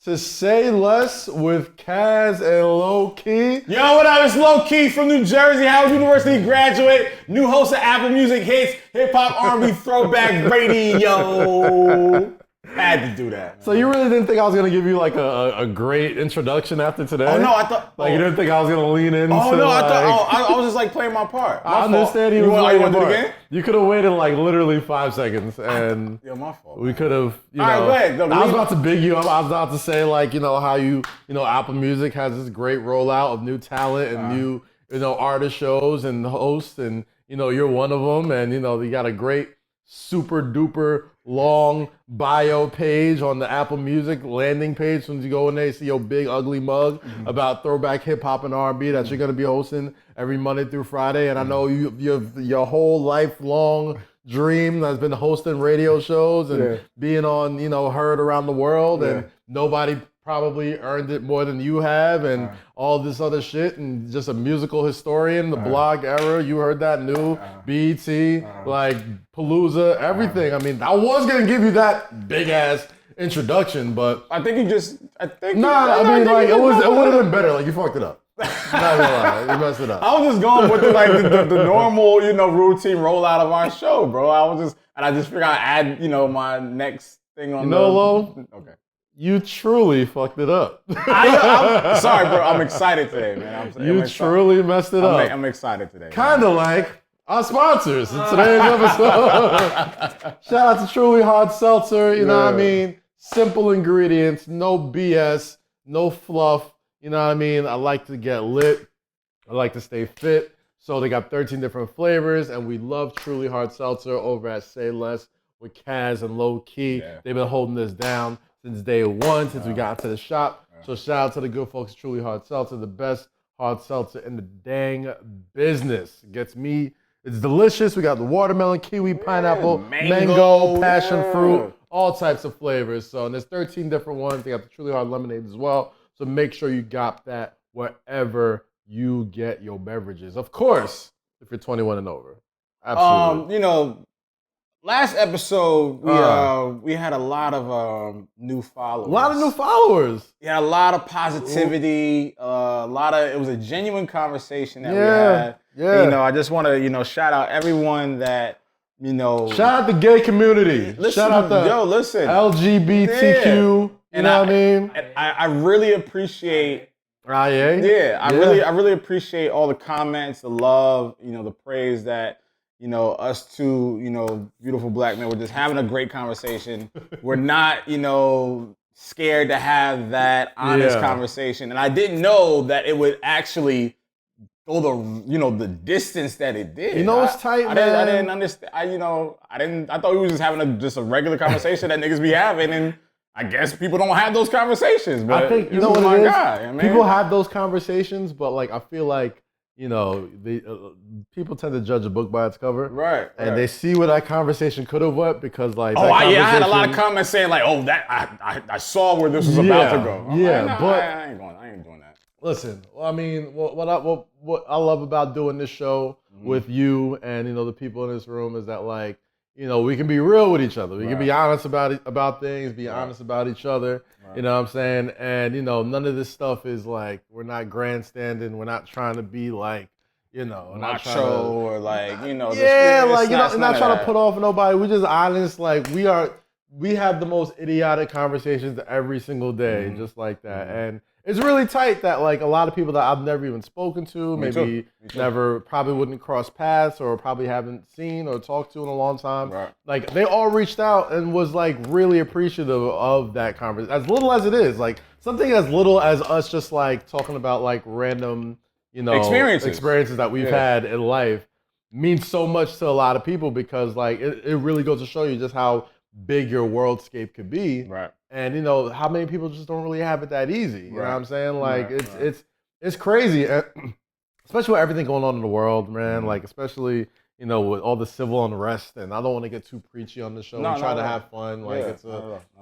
to Say Less with Kaz and Lowkey. Yo, what up? It's Lowkey from New Jersey, Howard University graduate, new host of Apple Music Hits, Hip Hop R&B Throwback Radio. Had to do that. So you really didn't think I was gonna give you like a great introduction after today? Oh no, I thought you didn't think I was gonna lean into. Oh no, I thought I was just like playing my part. I understand you want to do it again? You could have waited like literally 5 seconds, and my fault. We could have. All right, go ahead. I was about to big you up. I was about to say like how Apple Music has this great rollout of new talent and new artist shows and hosts, and you're one of them, and you got a great super duper long bio page on the Apple Music landing page. As soon as you go in there, you see your big ugly mug about throwback hip hop and R&B that you're gonna be hosting every Monday through Friday. And I know your whole lifelong dream has been hosting radio shows and being on heard around the world, and nobody probably earned it more than you have, and all this other shit, and just a musical historian, the blog era, you heard that new, BET, like Palooza, everything. I mean, I was gonna give you that big ass introduction, but I think you just, it would have been better. Like, you fucked it up. Not gonna lie, you messed it up. I was just going with the normal, routine rollout of our show, bro. I just figured I'd add, my next thing on Lo? Okay. You truly fucked it up. I'm sorry, bro. I'm excited today, man. You truly messed it up. I'm excited today. Kind of like our sponsors in today's episode. Shout out to Truly Hard Seltzer. You know what I mean? Simple ingredients, no BS, no fluff. You know what I mean? I like to get lit. I like to stay fit. So they got 13 different flavors, and we love Truly Hard Seltzer over at Say Less with Kaz and Lowkey. Yeah. They've been holding this down since day one, since we got to the shop. So shout out to the good folks at Truly Hard Seltzer, the best hard seltzer in the dang business. It's delicious. We got the watermelon, kiwi, pineapple, mango, passion fruit, all types of flavors. So, and there's 13 different ones. They got the Truly Hard lemonade as well. So make sure you got that wherever you get your beverages. Of course, if you're 21 and over. Absolutely. Last episode, we had a lot of new followers. A lot of new followers. Yeah, a lot of positivity. It was a genuine conversation that we had. Yeah. I just want to, shout out everyone that, Shout out the gay community. Shout out the LGBTQ. You know what I mean? I really appreciate. I really appreciate all the comments, the love, the praise that. Us two, beautiful black men, we're just having a great conversation. We're not, scared to have that honest conversation. And I didn't know that it would actually go the distance that it did. It's tight, man. I didn't understand. I thought we were just having just a regular conversation that niggas be having, and I guess people don't have those conversations. But I think, what it is? People have those conversations, but I feel like, people tend to judge a book by its cover. Right. And they see where that conversation could have went because I had a lot of comments saying I saw where this was about to go. I ain't doing that. Listen, what I love about doing this show with you and, the people in this room is that we can be real with each other. We can be honest about things, be honest about each other. Right. You know what I'm saying? And, none of this stuff is we're not grandstanding. We're not trying to be macho or not trying to put off nobody. We're just honest. We have the most idiotic conversations every single day, just like that. And it's really tight that a lot of people that I've never even spoken to, maybe never, probably wouldn't cross paths or probably haven't seen or talked to in a long time. Right. They all reached out and was really appreciative of that conversation. As little as it is, something as little as us just talking about random, experiences that we've had in life means so much to a lot of people because it really goes to show you just how big your worldscape could be. Right. And how many people just don't really have it that easy. You know what I'm saying? It's crazy. Especially with everything going on in the world, man. Especially, with all the civil unrest, and I don't want to get too preachy on the show. We try to have fun.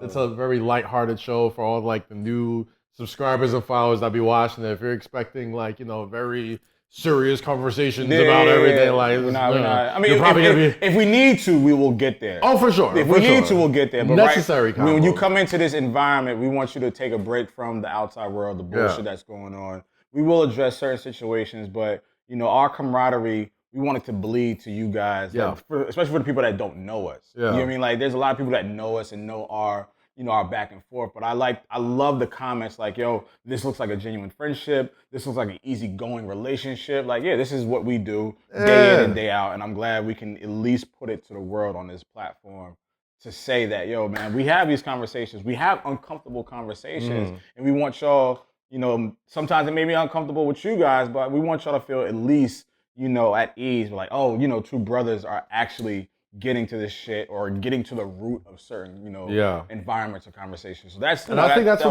It's a very lighthearted show for all the new subscribers and followers that be watching it. If you're expecting very serious conversations about everything. Like, we're not. I mean, if we need to, we will get there. Oh, for sure. If we need to, we'll get there. But necessary. When you come into this environment, we want you to take a break from the outside world, the bullshit that's going on. We will address certain situations, but our camaraderie, we want it to bleed to you guys, especially for the people that don't know us. You know what I mean? Like, there's a lot of people that know us and know our back and forth. But I love the comments like, yo, this looks like a genuine friendship. This looks like an easygoing relationship. Like, yeah, this is what we do day in and day out. And I'm glad we can at least put it to the world on this platform to say that, yo, man, we have these conversations. We have uncomfortable conversations. And we want y'all, sometimes it may be uncomfortable with you guys, but we want y'all to feel at least, at ease. We're like, oh, two brothers are actually getting to this shit or getting to the root of certain, environments or conversations. So that's, and I think that's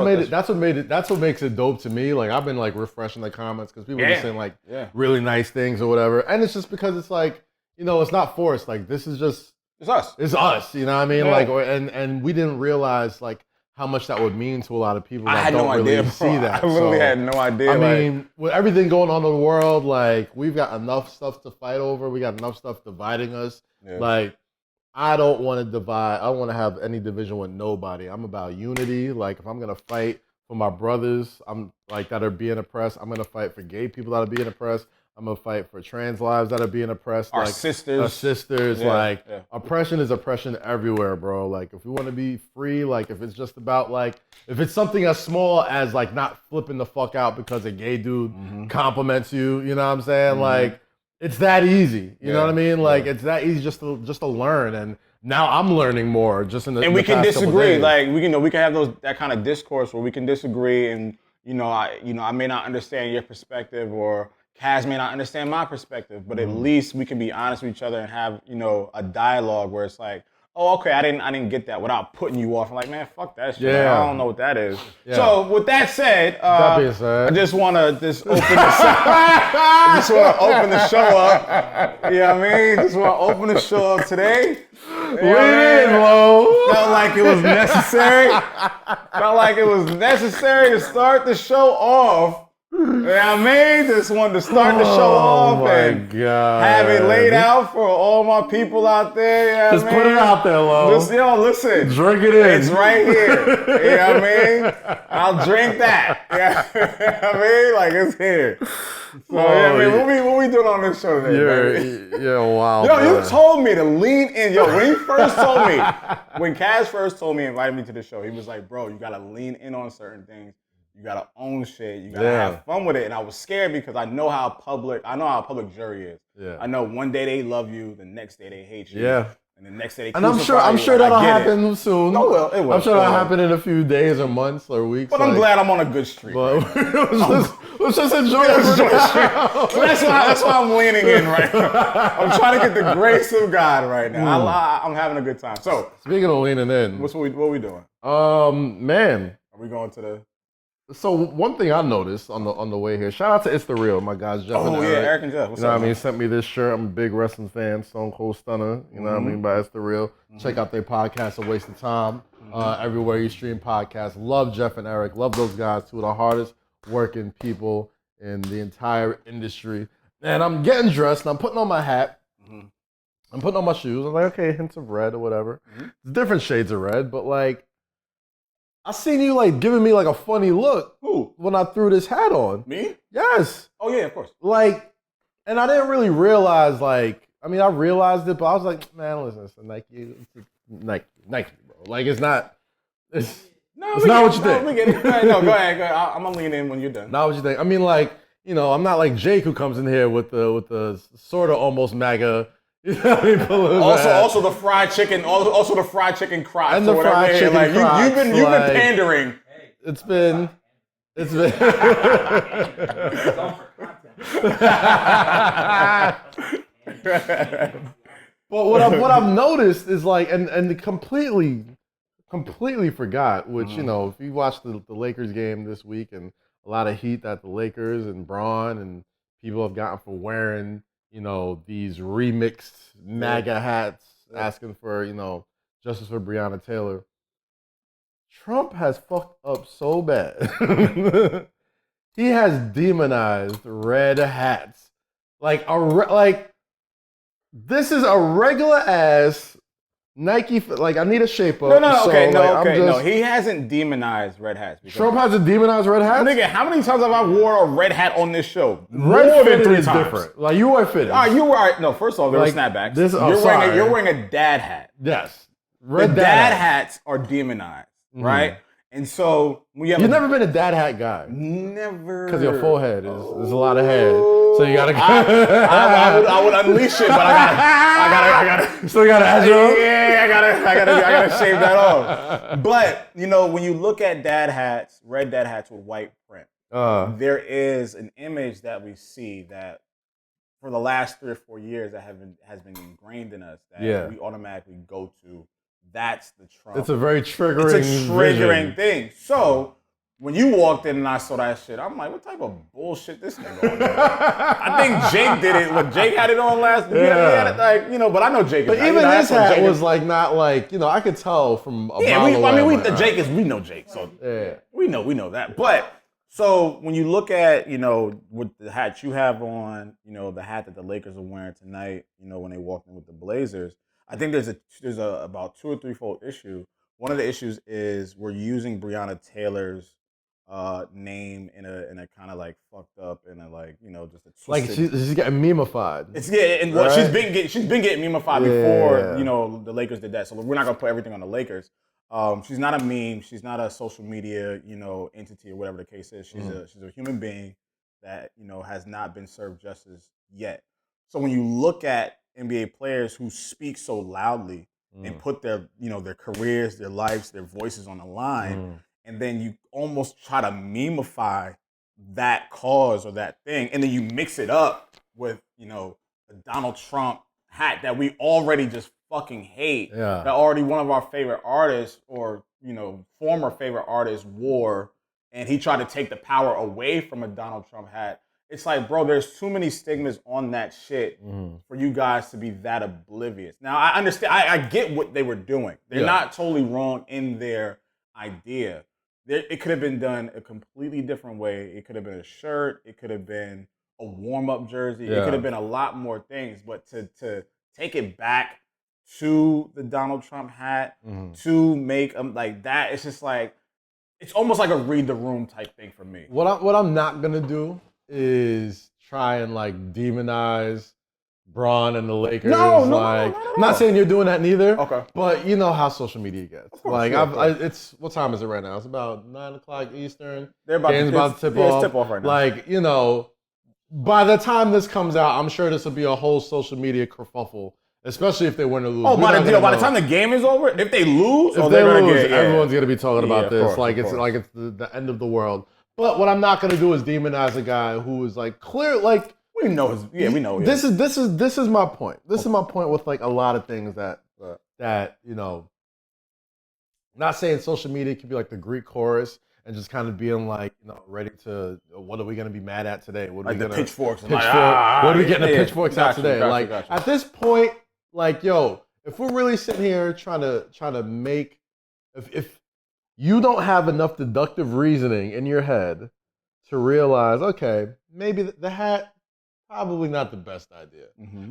what makes it dope to me. Like, I've been like refreshing the comments because people are just saying like really nice things or whatever. And it's just because it's like, it's not forced. Like, this is just, it's us. It's us. You know what I mean? Like, and we didn't realize like how much that would mean to a lot of people that don't really see that. I literally had no idea. I mean, with everything going on in the world, like, we've got enough stuff to fight over. We got enough stuff dividing us. Yeah. Like, I don't want to divide. I don't want to have any division with nobody. I'm about unity. Like, if I'm going to fight for my brothers that are being oppressed, I'm going to fight for gay people that are being oppressed. I'm going to fight for trans lives that are being oppressed. Our sisters. Our sisters. Oppression is oppression everywhere, bro. Like, if we want to be free, like, if it's just about, like, if it's something as small as, like, not flipping the fuck out because a gay dude compliments you, you know what I'm saying? Like, it's that easy. You know what I mean? Like, it's that easy just to learn. And now I'm learning more just in the And we can disagree. Like, we can have that kind of discourse where we can disagree and, I may not understand your perspective or Kaz may not understand my perspective, but at least we can be honest with each other and have, a dialogue where it's like, oh, okay, I didn't get that without putting you off. I'm like, man, fuck that shit. Yeah. Like, I don't know what that is. Yeah. So with that said, I just want to open this I just want to open the show up. You know what I mean? Just want to open the show up today. Felt like it was necessary. Felt like it was necessary to start the show off. You know what I mean? Just wanted to start the show off and have it laid out for all my people out there. You know just put it out there, Low. Just, listen. Drink it in. It's right here. You know what I mean? I'll drink that. You know what I mean? Like, it's here. So, what we doing on this show today, baby? Yeah, wow. You told me to lean in. When Kaz first told me, invited me to the show, he was like, bro, you got to lean in on certain things. You gotta own shit. You gotta have fun with it. And I was scared because I know how public jury is. Yeah. I know one day they love you, the next day they hate you. Yeah. And the next day they crucify you. I'm sure that'll happen soon. Oh, well, it will. I'm sure that'll happen in a few days or months or weeks. But I'm glad I'm on a good streak. But let's just enjoy it. That's why I'm leaning in right now. I'm trying to get the grace of God right now. I'm having a good time. So speaking of leaning in, what we doing? Man, are we going to the? So one thing I noticed on the way here, shout out to It's The Real, my guys Jeff and Eric. Eric and Jeff. What's up, what I mean? Sent me this shirt. I'm a big wrestling fan, Stone Cold Stunner, you know what I mean, by It's The Real. Check out their podcast, A Waste of Time, everywhere you stream podcasts. Love Jeff and Eric. Love those guys, two of the hardest working people in the entire industry. And I'm getting dressed, and I'm putting on my hat. I'm putting on my shoes. I'm like, okay, hints of red or whatever. It's different shades of red, but like, I seen you like giving me like a funny look. Who? When I threw this hat on. Me? Yes. Oh yeah, of course. Like, and I didn't really realize like, I mean, I realized it, but I was like, man, listen, it's Nike, bro. Like, it's not what you think. We get it. No, go ahead. I'm gonna lean in when you're done. Not what you think. I mean, like, I'm not like Jake who comes in here with the sort of almost MAGA. You know what I mean? Also the fried chicken. Also the fried chicken Crocs. And the fried chicken like, Crocs. You've been pandering. It's been. But what I've noticed is like, and completely forgot. Which if you watched the Lakers game this week, and a lot of heat that the Lakers and Braun and people have gotten for wearing. These remixed MAGA hats asking for, justice for Breonna Taylor. Trump has fucked up so bad. He has demonized red hats Like this is a regular ass Nike. Like I need a shape up. No. He hasn't demonized red hats. Trump hasn't demonized red hats. Nigga, how many times have I wore a red hat on this show? Red More than fitted 3 is times. different. Like you wear fitted. All right, you were no. First of all, there were snapbacks. You're wearing a dad hat. Yes, red dad hats are demonized, right? And so you've never been a dad hat guy. Never. Because your forehead there's a lot of head, so you gotta. I would unleash it, but I gotta. Still gotta add your own? Yeah, I gotta shave that off. But when you look at dad hats, red dad hats with white print, there is an image that we see that for the last 3 or 4 years that has been ingrained in us that we automatically go to. That's the Trump. It's a very triggering thing. So when you walked in and I saw that shit, I'm like, what type of bullshit this nigga on? I think Jake did it. When Jake had it on last, he had it but I know Jake. But even his hat was not I could tell from a mile away. We know Jake, so we know that. But so when you look at with the hat you have on, the hat that the Lakers are wearing tonight, when they walked in with the Blazers. I think there's a about 2 or 3-fold issue. One of the issues is we're using Breonna Taylor's name in a kind of like fucked up and just a twisted. Like she's getting memeified. She's been getting memeified before the Lakers did that. So we're not gonna put everything on the Lakers. She's not a meme. She's not a social media entity or whatever the case is. She's a human being that has not been served justice yet. So when you look at NBA players who speak so loudly and put their careers, their lives, their voices on the line, and then you almost try to memify that cause or that thing, and then you mix it up with the Donald Trump hat that we already just fucking hate, that already one of our favorite artists or former favorite artists wore, and he tried to take the power away from a Donald Trump hat. It's like, bro, there's too many stigmas on that shit for you guys to be that oblivious. Now, I understand. I get what they were doing. They're not totally wrong in their idea. It could have been done a completely different way. It could have been a shirt. It could have been a warm-up jersey. It could have been a lot more things. But to take it back to the Donald Trump hat, to make them like that, it's just like, it's almost like a read the room type thing for me. What I'm not going to do is try and demonize Bron and the Lakers. No. I'm not saying you're doing that neither. Okay. But you know how social media gets. Course, what time is it right now? It's about 9:00 Eastern. Game's about to tip off. It's tip off right now. By the time this comes out, I'm sure this will be a whole social media kerfuffle, especially if they win or lose. Oh, by the time the game is over, if they lose, everyone's gonna be talking about this. Course. It's the end of the world. But what I'm not gonna do is demonize a guy who is clear. We know his. Yeah, we know. This is my point. This is my point with a lot of things that not saying social media can be like the Greek chorus and just kind of being ready to, what are we gonna be mad at today? What are we gonna pitchforks? What are we getting the pitchforks out today? Gotcha. At this point, if we're really sitting here trying to make, if you don't have enough deductive reasoning in your head to realize, okay, maybe the hat, probably not the best idea.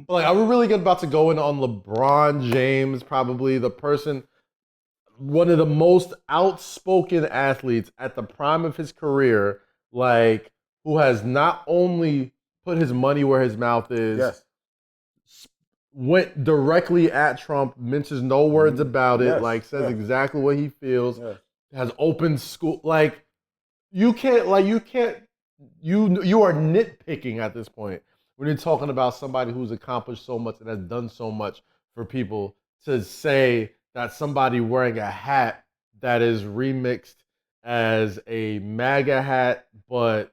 But are we really about to go in on LeBron James, probably the person, one of the most outspoken athletes at the prime of his career, who has not only put his money where his mouth is, went directly at Trump, mentions no words about it, says exactly what he feels, has opened school. You are nitpicking at this point when you're talking about somebody who's accomplished so much and has done so much for people, to say that somebody wearing a hat that is remixed as a MAGA hat, but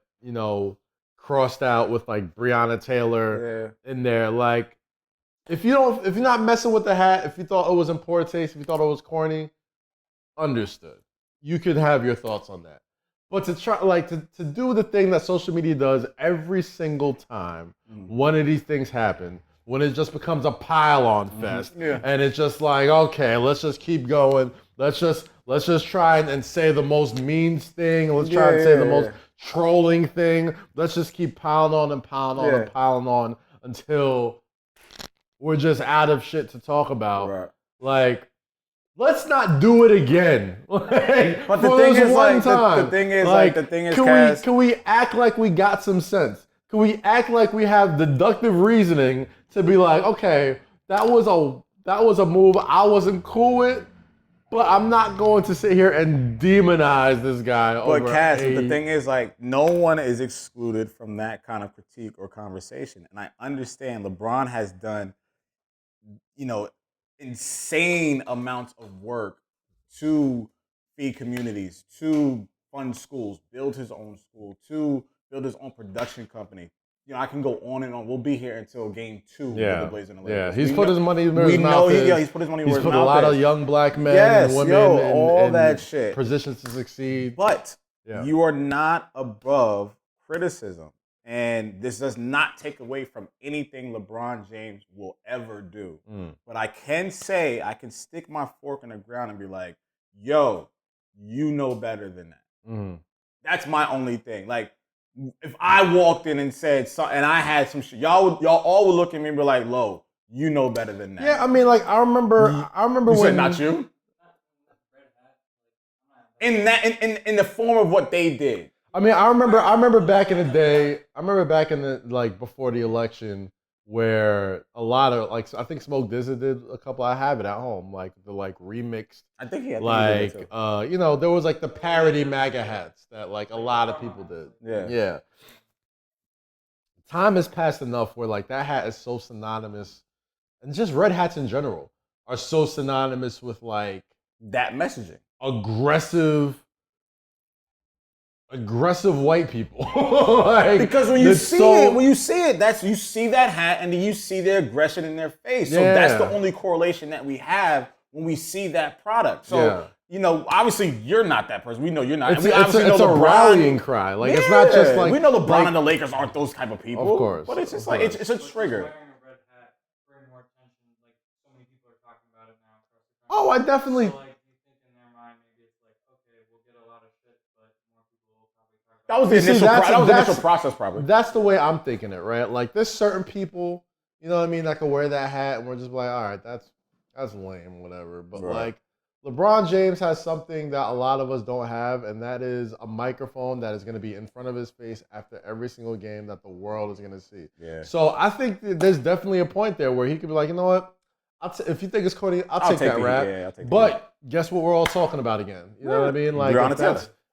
crossed out with Breonna Taylor in there. If you're not messing with the hat, if you thought it was in poor taste, if you thought it was corny, understood. You could have your thoughts on that. But to try to do the thing that social media does every single time one of these things happen, when it just becomes a pile-on fest, and it's just okay, let's just keep going. Let's just try and say the most mean thing. Let's try and say the most trolling thing. Let's just keep piling on and piling on and piling on until we're just out of shit to talk about. Right. Like, let's not do it again. Like, But the thing is, like, time. the thing is, Kaz, can we act like we got some sense? Can we act like we have deductive reasoning to be like, okay, that was a move I wasn't cool with, but I'm not going to sit here and demonize this guy. But Kaz, the thing is, like, no one is excluded from that kind of critique or conversation. And I understand LeBron has done, insane amounts of work to feed communities, to fund schools, build his own school, to build his own production company. I can go on and on. We'll be here until game 2 with the Blazers and the Lakers. Yeah, he's put his money where his mouth is. He's put his money where his mouth is. He's put a lot of young black men and women all in that shit. positions to succeed. But you are not above criticism. And this does not take away from anything LeBron James will ever do. But I can stick my fork in the ground and be like, yo, you know better than that. That's my only thing. Like, if I walked in and said something, and I had some shit, y'all all would look at me and be like, Low, you know better than that. Yeah, I mean, like, I remember you when... said not you? In the form of what they did. I mean, I remember back in the day, before the election, where a lot of, like, I think Smoke Dizza did a couple. I have it at home, like the remixed. I think he had there was like the parody MAGA hats that like a lot of people did. Yeah. Time has passed enough where like that hat is so synonymous, and just red hats in general are so synonymous with like that messaging, aggressive white people. Like, because when you see it, you see that hat and then you see the aggression in their face. So that's the only correlation that we have when we see that product. So, obviously you're not that person. We know you're not. It's a rallying cry. Like, it's not just like... We know LeBron and the Lakers aren't those type of people. Of course. But it's just like, it's a trigger. Wearing a red hat, bring more attention. Like, so many people are talking about it now. Oh, I definitely... So, like, you think in their mind, maybe it's like, okay, we'll get a lot of shit, but more people will probably talk about it. That was the initial process, probably. That's the way I'm thinking it, right? Like, there's certain people, you know what I mean, that can wear that hat, and we're just like, all right, that's lame, whatever. But like, LeBron James has something that a lot of us don't have, and that is a microphone that is going to be in front of his face after every single game that the world is going to see. Yeah. So I think there's definitely a point there where he could be like, you know what? If you think it's corny, I'll take that rap. Yeah, I'll take but guess what we're all talking about again? You know what I mean? Like,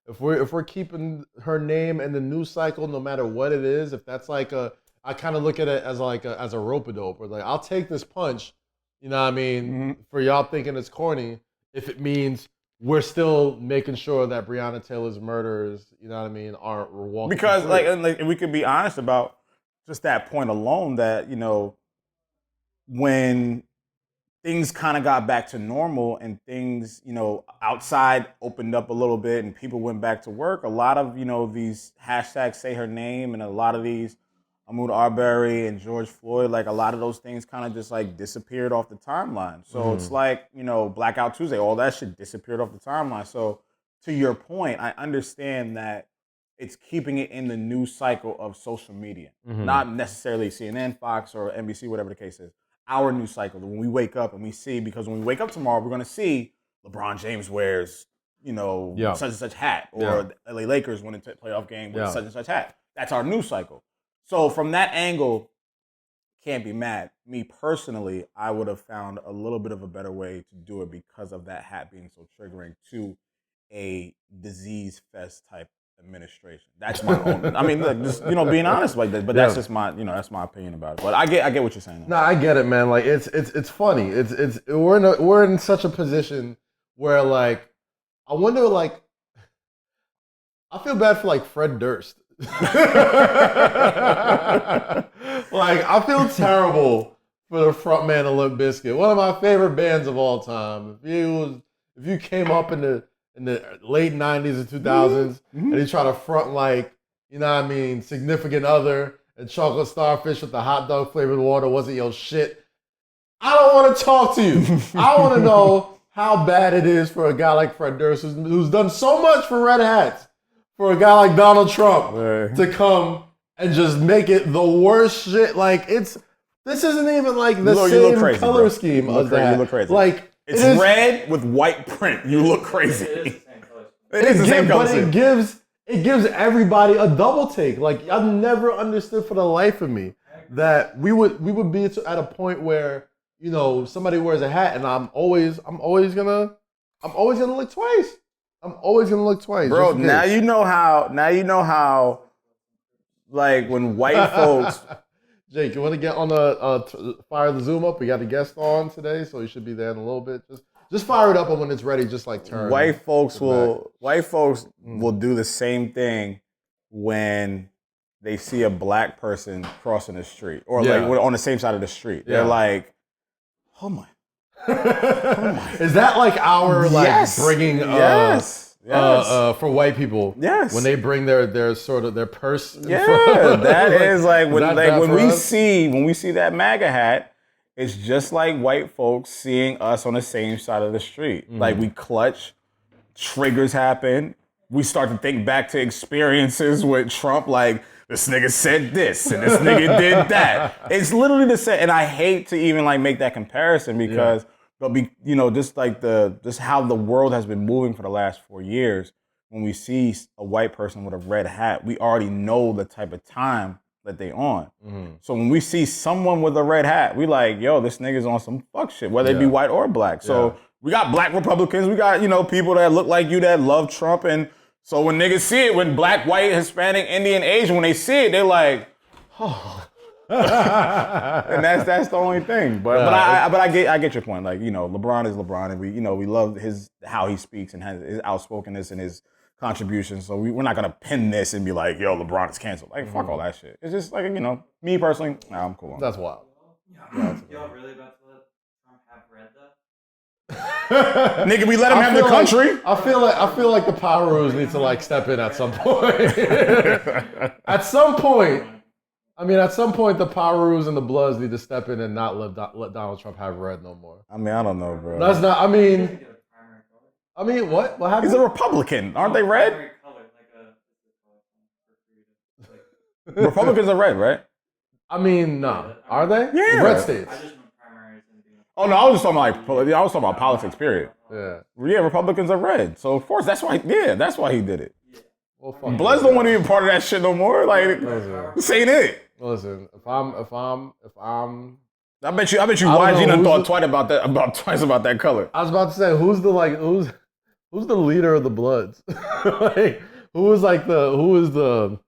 if we're keeping her name in the news cycle, no matter what it is, if that's like I kind of look at it as like as a rope-a-dope, where like, I'll take this punch, you know what I mean, for y'all thinking it's corny, if it means we're still making sure that Breonna Taylor's murderers, you know what I mean, aren't walking. Because like we could be honest about just that point alone, that when things kind of got back to normal and things, outside opened up a little bit and people went back to work, a lot of, these hashtags say her name and a lot of these Ahmaud Arbery and George Floyd, like a lot of those things kind of just like disappeared off the timeline. So it's like, Blackout Tuesday, all that shit disappeared off the timeline. So to your point, I understand that it's keeping it in the news cycle of social media, not necessarily CNN, Fox, or NBC, whatever the case is. Our news cycle, when we wake up and we see, because when we wake up tomorrow, we're going to see LeBron James wears, such and such hat, or the LA Lakers win a playoff game with such and such hat. That's our news cycle. So from that angle, can't be mad. Me personally, I would have found a little bit of a better way to do it because of that hat being so triggering to a disease fest type administration. That's my own. I mean, look, just being honest like that. But that's just my, that's my opinion about it. But I get what you're saying. No, I get it, man. Like it's funny. We're in such a position where like I wonder, like, I feel bad for like Fred Durst. Like, I feel terrible for the front man of Limp Bizkit, one of my favorite bands of all time. If you came up in the late 90s and 2000s and you try to front like, significant other and chocolate starfish with the hot dog flavored water wasn't your shit, I don't want to talk to you. I want to know how bad it is for a guy like Fred Durst who's done so much for Red Hats, for a guy like Donald Trump to come and just make it the worst shit. Like this isn't even like the you same look crazy, color bro. scheme You look as crazy. that. You look crazy. Like it's red with white print. You look crazy. It is the same color scheme. But it gives everybody a double take. Like I've never understood for the life of me that we would be at a point where somebody wears a hat and I'm always gonna look twice. I'm always gonna look twice. Bro, now you know how like when white folks. Jake, you want to get on the fire the Zoom up? We got a guest on today, so you should be there in a little bit. Just fire it up, and when it's ready, just like turn. White folks will do the same thing when they see a black person crossing the street or like on the same side of the street. They're like, oh my. Is that like our bringing for white people? Yes. When they bring their sort of their purse. That is like when we see that MAGA hat. It's just like white folks seeing us on the same side of the street. Like we clutch, triggers happen. We start to think back to experiences with Trump, like this nigga said this and this nigga did that. It's literally the same. And I hate to even like make that comparison because, just how the world has been moving for the last 4 years. When we see a white person with a red hat, we already know the type of time that they on. So when we see someone with a red hat, we like, yo, this nigga's on some fuck shit, whether it be white or black. So we got black Republicans, we got, people that look like you that love Trump. And so when niggas see it, when black, white, Hispanic, Indian, Asian, when they see it, they're like, oh. And that's the only thing. But I get your point. Like, LeBron is LeBron and we love how he speaks and his outspokenness and his contributions, so we're not gonna pin this and be like, "Yo, LeBron is canceled." Like, fuck all that shit. It's just like, me personally, I'm cool. That's wild. Y'all really about to let Trump have read that? Nigga, we let him have the country. I feel like the Power need to like step in at some point. At some point, the Power and the Bloods need to step in and not let Donald Trump have red no more. I don't know, bro. That's not. What happened? He's a Republican. Aren't they red? Republicans are red, right? No. Are they? Yeah. Red states. Oh no, I was just talking about politics. Period. Yeah. Yeah, Republicans are red. So of course that's why he did it. Well, fuck Bloods don't want to be a part of that shit no more. Like, this ain't it. Listen, if I'm. I bet you YG done thought twice about that color. I was about to say, who's the leader of the Bloods? Like, who is the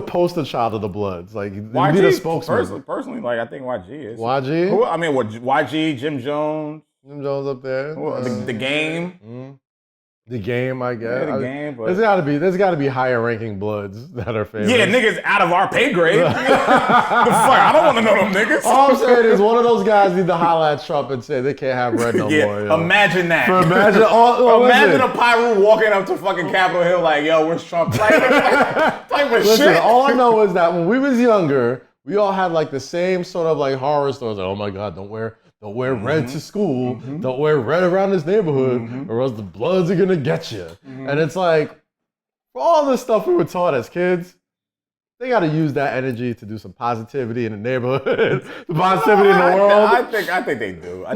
poster child of the Bloods? Like, YG, need a spokesman. Personally, like, I think YG is. YG? YG, Jim Jones. Jim Jones up there. The Game. Mm-hmm. The Game, I guess. Yeah, the Game. But there's gotta be higher ranking Bloods that are famous. Yeah, niggas out of our pay grade. The fuck? I don't want to know them niggas. All I'm saying is one of those guys need to holler at Trump and say they can't have red no more. Yo. Imagine that. Imagine a Pyro walking up to fucking Capitol Hill like, yo, where's Trump? Type of shit. All I know is that when we was younger, we all had like the same sort of like horror stories. Like, oh my God, don't wear red to school. Don't wear red around this neighborhood, or else the Bloods are gonna get you. And it's like, for all the stuff we were taught as kids, they got to use that energy to do some positivity in the neighborhood, some positivity in the world. I think they do.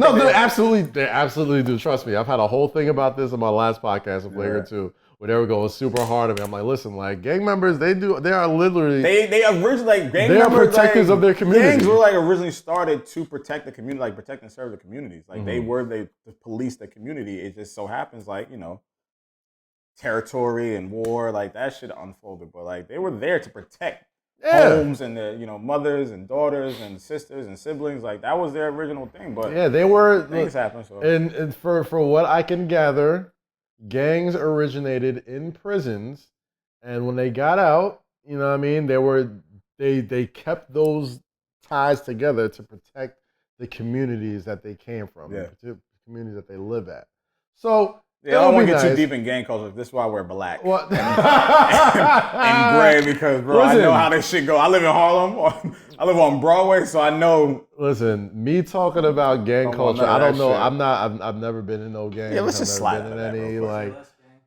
They absolutely do. Trust me, I've had a whole thing about this in my last podcast, Flagrant 2. Where they were going super hard at me. I'm like, listen, like gang members, they are literally they originally like gang they members, are protectors of their community. Gangs were like originally started to protect the community, like protect and serve the communities. Like they police the community. It just so happens like, territory and war, like that shit unfolded. But like they were there to protect homes and the mothers and daughters and sisters and siblings. Like that was their original thing. But they were things happen. So and for what I can gather, gangs originated in prisons, and when they got out, they kept those ties together to protect the communities that they came from, the communities that they live at. So I don't want to get too deep in gang culture. This is why I wear black and gray because, bro, I know how this shit go. I live in Harlem. I live on Broadway, so I know. Listen, me talking about gang culture, I don't know. I've never been in no gang. Yeah, let's just slide in any like.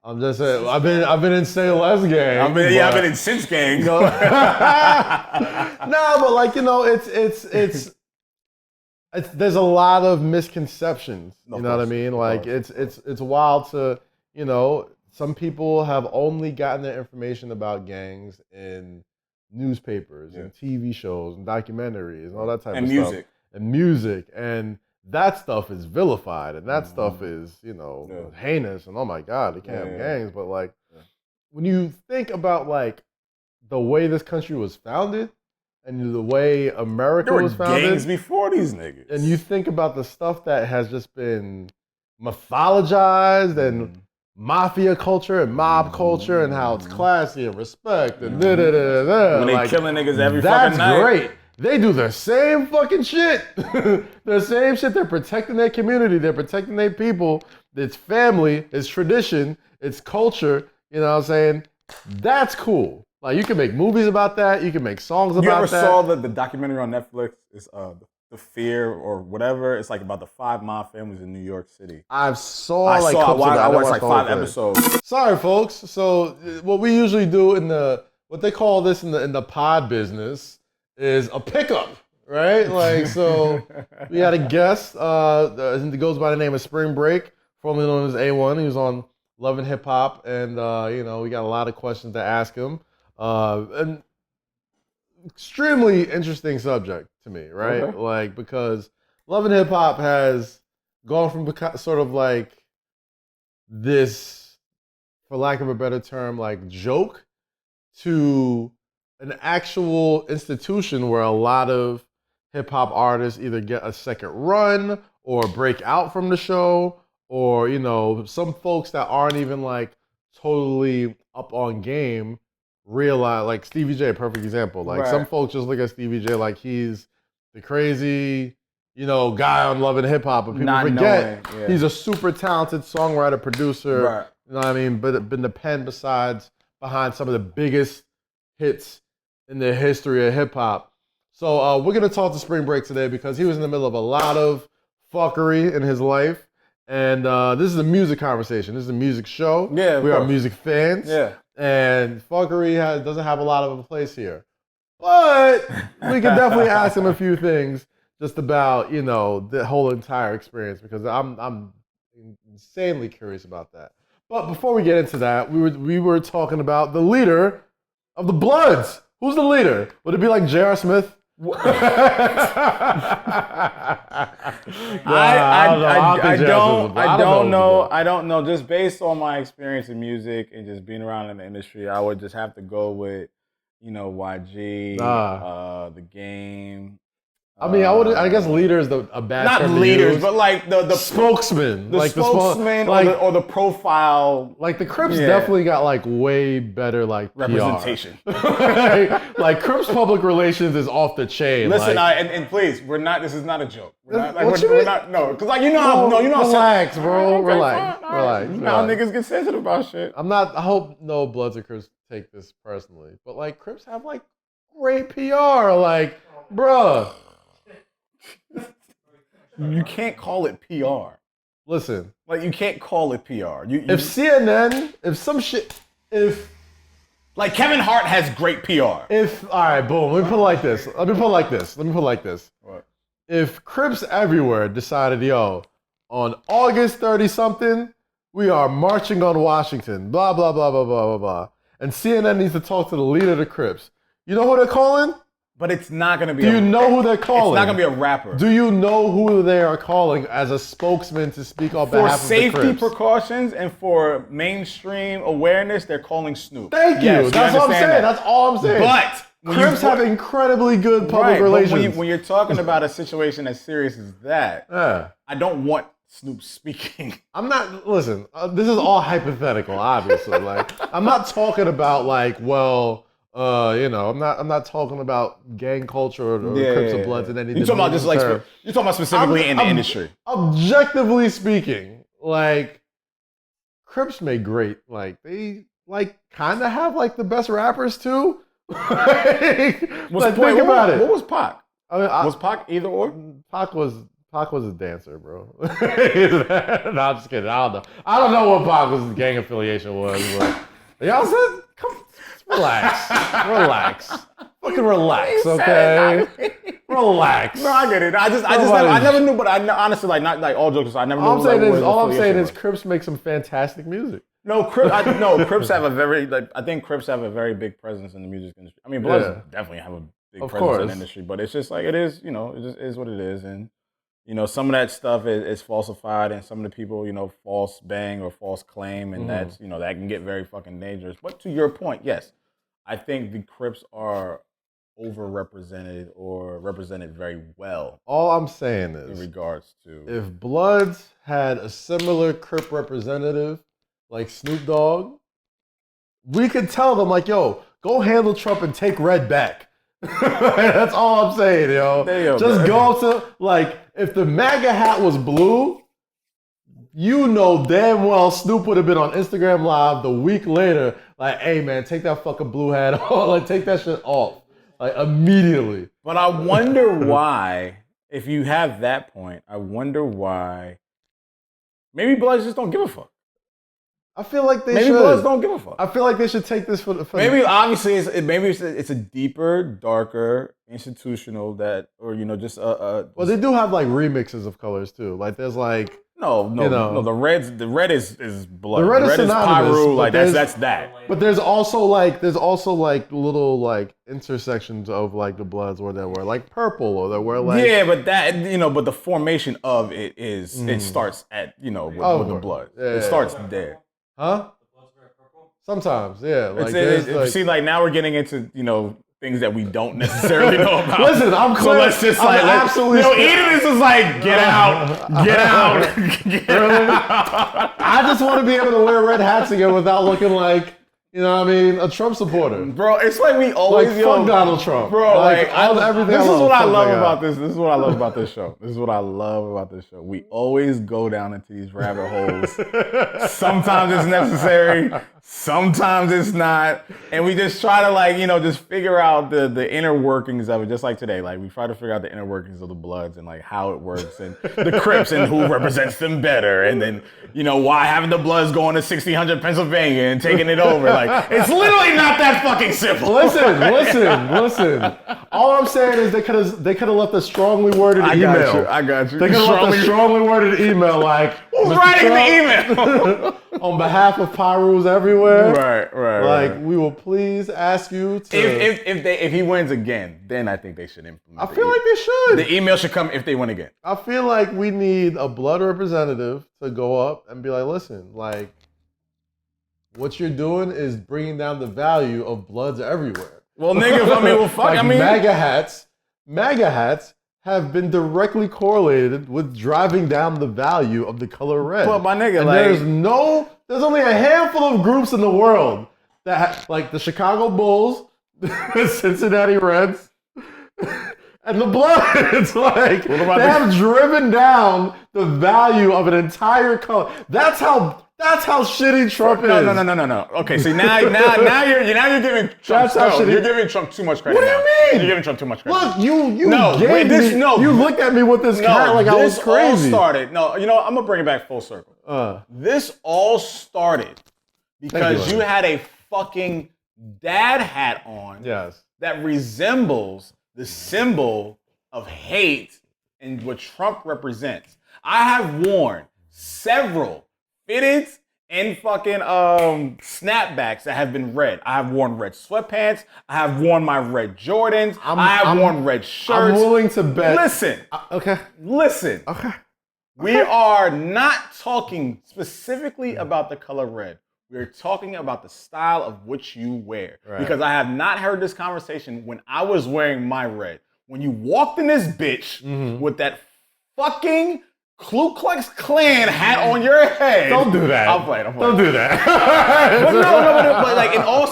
I'm just saying. I've been in Say Less gang. I've been in Since gang. No, but like it's there's a lot of misconceptions. You know what I mean? Like it's wild to some people have only gotten their information about gangs in newspapers and TV shows and documentaries and all that type of stuff. And music. And that stuff is vilified and that stuff is, heinous and oh my God, they can't have gangs. But like when you think about like the way this country was founded and the way America was founded. Gangs before these niggas. And you think about the stuff that has just been mythologized and mafia culture and mob culture and how it's classy and respect and When they killing niggas every fucking night. That's great. They do the same fucking shit. The same shit. They're protecting their community. They're protecting their people. It's family. It's tradition. It's culture. You know what I'm saying? That's cool. Like you can make movies about that. You can make songs about that. You ever saw the documentary on Netflix? It's The Fear or whatever. It's like about the 5 mob families in New York City. I watched like 5 episodes. Sorry, folks. So what we usually do what they call this in the pod business is a pickup, right? Like, so we had a guest, it goes by the name of SprngBRK, formerly known as A1. He was on Love and Hip Hop, and, we got a lot of questions to ask him. An extremely interesting subject to me, right? Okay. Like, because Love and Hip Hop has gone from sort of like this, for lack of a better term, like joke to an actual institution where a lot of hip hop artists either get a second run or break out from the show, or some folks that aren't even like totally up on game realize, like Stevie J, perfect example. Like some folks just look at Stevie J like he's the crazy guy on Love and Hip Hop, but people forget he's a super talented songwriter, producer. Right. You know what I mean? But been the pen behind some of the biggest hits in the history of hip hop. So we're gonna talk to SprngBRK today because he was in the middle of a lot of fuckery in his life. And this is a music conversation. This is a music show. Yeah, we are music fans. Yeah. And fuckery doesn't have a lot of a place here. But we can definitely ask him a few things just about, the whole entire experience because I'm insanely curious about that. But before we get into that, we were talking about the leader of the Bloods. Who's the leader? Would it be like J.R. Smith? I don't know. Just based on my experience in music and just being around in the industry, I would just have to go with, YG, The Game. I guess leader is a bad term. Not leaders, but like the spokesman. The spokesman or the profile. Like the Crips definitely got like way better like representation. like Crips public relations is off the chain. Listen, and please, this is not a joke. We're not, no, because like relax, bro. Relax. You know how niggas get sensitive about shit. I hope no Bloods or Crips take this personally, but like Crips have like great PR, like, bruh. You can't call it PR. Listen. Like, you can't call it PR. If CNN, like, Kevin Hart has great PR. All right, boom, let me put it like this. What? If Crips everywhere decided, on August 30-something, we are marching on Washington, blah, blah, blah, blah, blah, blah, blah, and CNN needs to talk to the leader of the Crips, you know who they're calling? But it's not going to be Do you know who they're calling? It's not going to be a rapper. Do you know who they are calling as a spokesman to speak on behalf of the Crips? For safety precautions and for mainstream awareness, they're calling Snoop. Thank you. Yes, that's what I'm saying. That's all I'm saying. But Crips have incredibly good public relations. But when you're talking about a situation as serious as that, I don't want Snoop speaking. I'm not, listen, this is all hypothetical, obviously. Like, I'm not talking about like, I'm not talking about gang culture or Crips or Bloods in any. You're talking about specifically in the industry. Objectively speaking, like Crips make great. Like they kind of have like the best rappers too. Think about it. What was Pac? Was Pac either or? Pac was Pac was a dancer, bro. No, I'm just kidding. I don't know what Pac's gang affiliation was, but y'all said, come, relax. Fucking relax, okay? Relax. No, I get it. I never knew, but honestly, like, not like all jokes aside, I never knew. All I'm saying is Crips make some fantastic music. No, Crips have a very, like, I think Crips have a very big presence in the music industry. I mean, Bloods definitely have a big presence in the industry, but it's just like, it is, you know, it just is what it is. And, you know, some of that stuff is falsified, and some of the people, you know, false bang or false claim, and that's, you know, that can get very fucking dangerous. But to your point, yes, I think the Crips are overrepresented or represented very well. All I'm saying is, in regards to, if Bloods had a similar Crip representative like Snoop Dogg, we could tell them, like, yo, go handle Trump and take Red back. That's all I'm saying, yo. Just go up to, like, if the MAGA hat was blue, you know damn well Snoop would have been on Instagram Live the week later, like, hey, man, take that fucking blue hat off. Like, take that shit off. Like, immediately. But I wonder why, if you have that point, I wonder why maybe Bloods just don't give a fuck. I feel like they should. Maybe Bloods don't give a fuck. I feel like they should take this for maybe obviously it's a deeper, darker, institutional or you know, just well, they do have like remixes of colors too. Like there's like no, the red is blood. The red is synonymous, Pyru, like that's that. But there's also like little like intersections of like the Bloods where they were like purple or they were like but that, you know, but the formation of it is it starts at, you know, with the blood. It starts there. Huh? Sometimes, yeah. Like, see, like now we're getting into, you know, things that we don't necessarily know about. Listen, I'm clear. So let's just like, absolutely. You know, eating this is like, get out. I just want to be able to wear red hats again without looking like, you know what I mean, a Trump supporter. Bro, it's like we always fuck Donald Trump. Bro, like everything. This is what I love about this. This is what I love about this show. This is what I love about this show. We always go down into these rabbit holes. Sometimes it's necessary, sometimes it's not. And we just try to, like, you know, just figure out the inner workings of it, just like today. Like, we try to figure out the inner workings of the Bloods and like how it works and the Crips and who represents them better. And then, you know, why haven't the Bloods going to 1600 Pennsylvania and taking it over? Like, it's literally not that fucking simple. Listen. All I'm saying is they could have left a strongly worded email. I got you. They could have left a strongly worded email like, who's writing the email? On behalf of Pyrus everywhere. Right. Like, we will please ask you to. If he wins again, then I think they should implement. I feel like they should. The email should come if they win again. I feel like we need a Blood representative to go up and be like, listen, like, what you're doing is bringing down the value of Bloods everywhere. Well, nigga, I mean, well, fuck, like, I mean, MAGA hats have been directly correlated with driving down the value of the color red. But my nigga, and like, there's only a handful of groups in the world that like the Chicago Bulls, the Cincinnati Reds, and the Bloods. Like, they have driven down the value of an entire color. That's how shitty Trump is. No. Okay, see now you're giving Trump. You're giving Trump too much credit. What do you mean? You're giving Trump too much credit. Look, you looked at me with this cat like I was crazy. This all started. No, you know, I'm gonna bring it back full circle. This all started because you had a fucking dad hat on. Yes. That resembles the symbol of hate and what Trump represents. I have worn several fitteds and fucking snapbacks that have been red. I have worn red sweatpants. I have worn my red Jordans. I have worn red shirts. I'm willing to bet. Listen. Okay. Listen. Okay. We are not talking specifically about the color red. We're talking about the style of which you wear. Right. Because I have not heard this conversation when I was wearing my red. When you walked in this bitch with that fucking Ku Klux Klan hat on your head. Don't do that. I'm playing. Don't do that. but like in all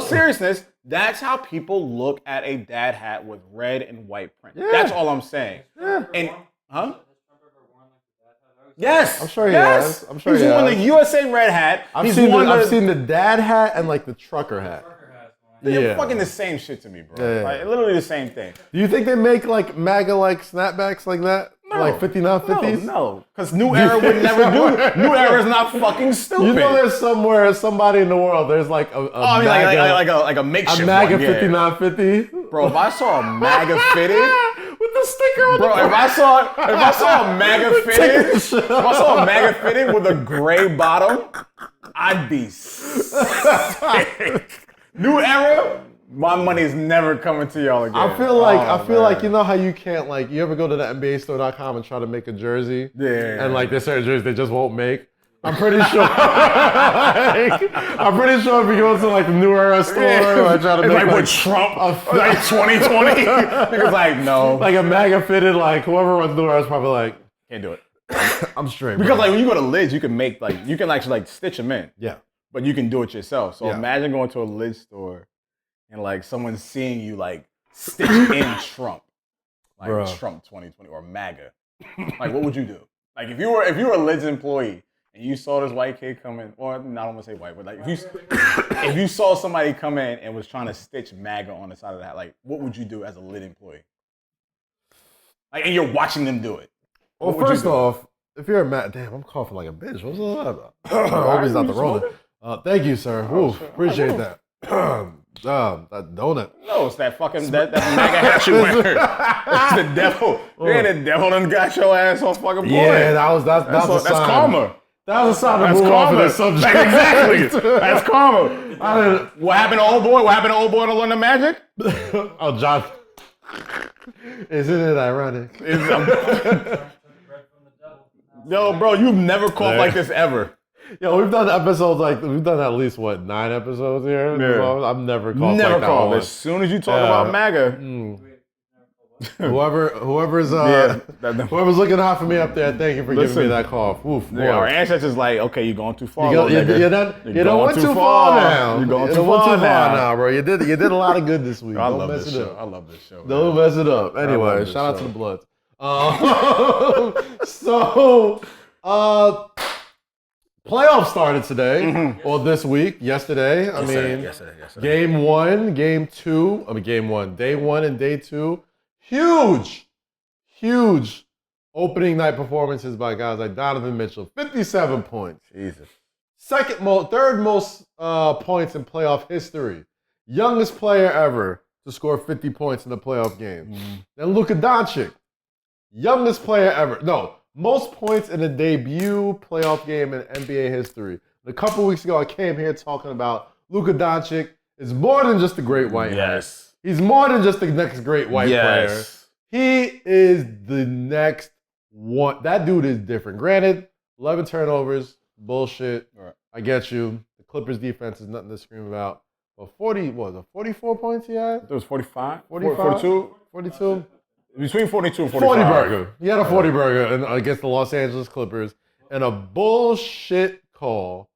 seriousness, that's how people look at a dad hat with red and white print. Yeah. That's all I'm saying. Yeah. And yes, I'm sure he has. I'm sure he's worn the USA red hat. I've seen the dad hat and like the trucker hat. They're Yeah. fucking the same shit to me, bro. Yeah. Like literally the same thing. Do you think they make like MAGA like snapbacks like that? No. Like 5950s? No, because New Era would never do it. New Era is not fucking stupid. You know, there's somebody in the world. There's like a I mean, MAGA, like a makeshift a MAGA one, yeah. 5950. Bro, if I saw a MAGA fitted, with the sticker on bro, the if I saw a MAGA fitted with a gray bottom, I'd be sick. New Era, my money is never coming to y'all again. I feel like you know how you can't like you ever go to the NBAstore.com and try to make a jersey, Yeah. and like there's certain jerseys they just won't make. I'm pretty sure. I'm pretty sure if you go to like the New Era store, I try to it's make like with Trump, like 2020. Niggas like no, like a MAGA fitted, like whoever runs New Era is probably like, can't do it. I'm straight. Because bro. like when you go to lids, you can make like you can actually like stitch them in. Yeah. But you can do it yourself. So Yeah. imagine going to a lid store and like someone seeing you like stitch in Trump, like Bruh. Trump 2020 or MAGA. Like what would you do? Like if you were a lids employee and you saw this white kid come in, or not, I don't want to say white, but like if you saw somebody come in and was trying to stitch MAGA on the side of the hat, like what would you do as a lid employee? Like and you're watching them do it. Well, What would you first do? off, if you're a Matt, damn, I'm coughing like a bitch. What's all that about? I hope it's not the Rona. Thank you, sir. Oof, appreciate that. That donut. No, it's that fucking that MAGA hat you wear. It's the devil. Yeah, the devil done got your ass on fucking point. Yeah, that's a sign. karma. That was a sign to That's move off of karma. this subject. Exactly. That's karma. What happened to old boy? What happened to old boy to learn the magic? Oh, John. Isn't it ironic? Yo, bro, you've never coughed like this ever. Yo, we've done episodes like we've done at least 9 episodes here. Yeah. I've never coughed Never like that coughed. once. As soon as you talk about MAGA, Whoever's whoever's looking out for me up there, thank you for giving me that cough. Oof, boy. our ancestors like, okay, you're going too far. You don't went too far now. You're going You too don't went far too far now. now, bro. You did a lot of good this week. I Don't love mess this it show. up. I love this show. Don't mess it up. Anyway, this shout out show. to the Bloods. So, playoffs started today or this week. Yesterday. I mean, yesterday. Game 1, Game 2. I mean, Game 1, Day 1 and Day 2. Huge opening night performances by guys like Donovan Mitchell. 57 points. Jesus. Third most points in playoff history. Youngest player ever to score 50 points in a playoff game. Then Luka Doncic. Youngest player ever. No, most points in a debut playoff game in NBA history. A couple weeks ago, I came here talking about Luka Doncic is more than just a great white man. He's more than just the next great white player. He is the next one. That dude is different. Granted, 11 turnovers, bullshit. Right. I get you. The Clippers defense is nothing to scream about. But 44 points he had? It was 45? 45? 42? 42? Between 42 and 45. 40 burger. He had a 40 burger against the Los Angeles Clippers. And a bullshit call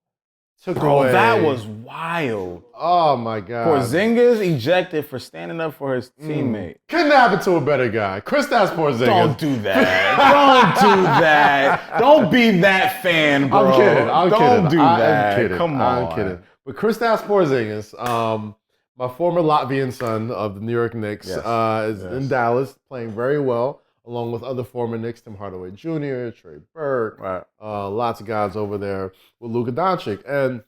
took Bro, away. that was wild. Oh, my God. Porzingis ejected for standing up for his teammate. Couldn't happen to a better guy. Kristaps Porzingis. Don't do that. Don't do that. Don't be that fan, bro. I'm kidding. Don't do that. I'm kidding. Come on. I'm kidding. But Kristaps Porzingis, my former Latvian son of the New York Knicks, is in Dallas playing very well, along with other former Knicks, Tim Hardaway Jr., Trey Burke, lots of guys over there with Luka Doncic. And